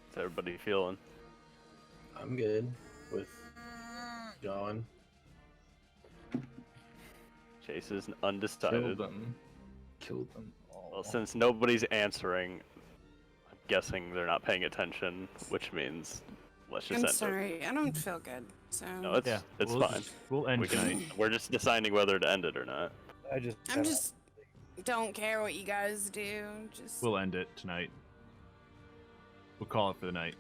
How's everybody feeling? I'm good with going. Chase is undecided. Kill them all. Well, since nobody's answering, I'm guessing they're not paying attention, which means let's just I'm end sorry, I don't feel good. So it. No, it's we'll fine. We'll end We tonight. we're just deciding whether to end it or not. I'm just don't care what you guys do. Just We'll end it tonight. We'll call it for the night.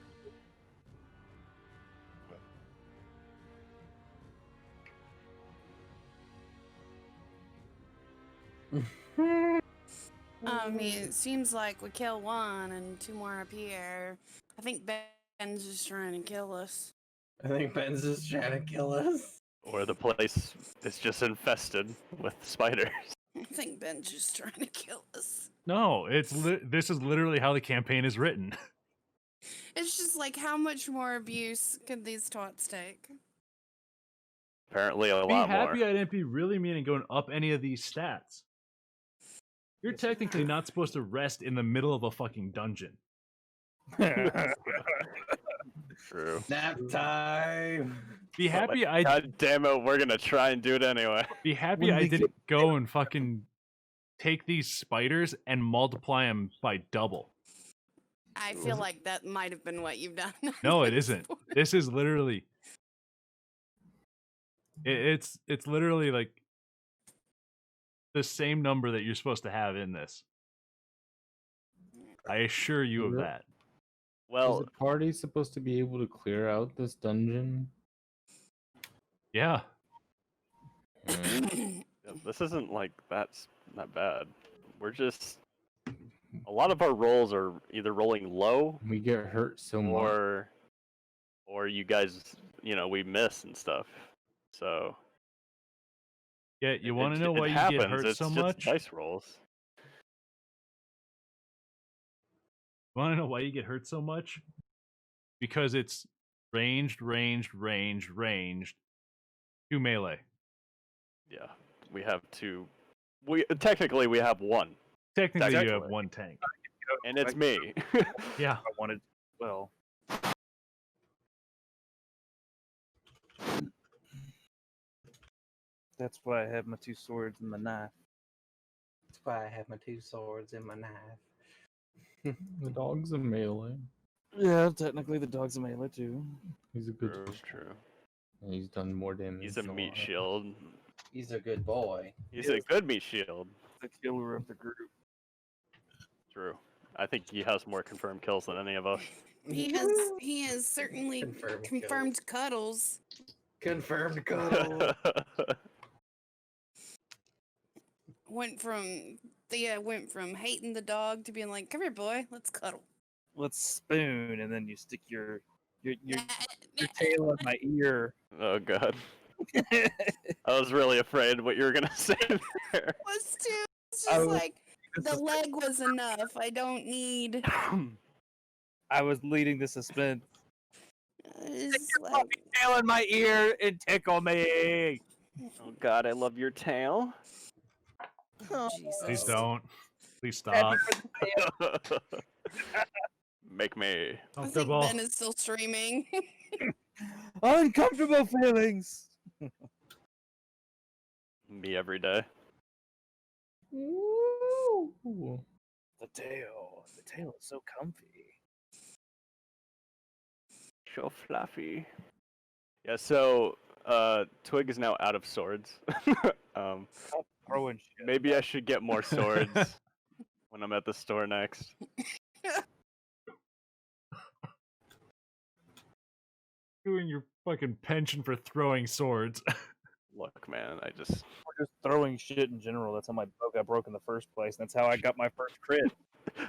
I mean, it seems like we kill one and two more up here. I think Ben's just trying to kill us. I think Ben's just trying to kill us. Or the place is just infested with spiders. I think Ben's just trying to kill us. No, this is literally how the campaign is written. It's just like, how much more abuse could these twats take? Apparently a Be lot happy more. I didn't be really mean and going up any of these stats. You're technically not supposed to rest in the middle of a fucking dungeon. True. Nap time. Be happy I God damn it, we're gonna try and do it anyway. be happy When I we didn't go and fucking take these spiders and multiply them by double. I feel like that might have been what you've done. No, it isn't. This is literally. It's literally like the same number that you're supposed to have in this. I assure you of Really? that. Is Well, the party supposed to be able to clear out this dungeon? Yeah. this isn't like that's not bad. We're just a lot of our rolls are either rolling low We get hurt so much. or you guys, we miss and stuff. So Yeah, you want it- to know it why you happens. get hurt It's so just much? dice rolls. Want to know why you get hurt so much? Because it's ranged, to melee. Yeah, we have two. We technically we have one, Technically, you have Technically. one tank. and it's me. Yeah. I wanted. Well, that's why I have my two swords and my knife. That's why I have my two swords and my knife. The dog's a melee. Yeah, technically the dog's a melee too. He's a good. True. He's done more damage. He's a than meat lot. shield. He's a good boy. He's a good meat shield. The killer of the group. True. I think he has more confirmed kills than any of us. He has certainly Confirmed confirmed cuddles. Confirmed cuddle. Went from hating the dog to being like, "Come here, boy, let's cuddle." Let's spoon, and then you stick your Nah, tail in my ear. Oh god. I was really afraid what you were gonna say there. was too. It's I just was- like the leg was enough. I don't need. I was leading the suspense. It's like, Tail in my ear and tickle me. Oh god, I love your tail. oh, Jesus. Please don't. Please stop. Make me. I think Comfortable. Ben is still streaming. Uncomfortable feelings. Me every day. Ooh. The tail is so comfy. So fluffy. Yeah, so Twig is now out of swords. Stop throwing shit. Maybe I should get more swords when I'm at the store next. Doing your fucking pension for throwing swords. Look, man, I just We're just throwing shit in general. That's how my bow got broke in the first place. That's how I got my first crit.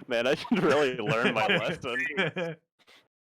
man, I should really learn my lesson.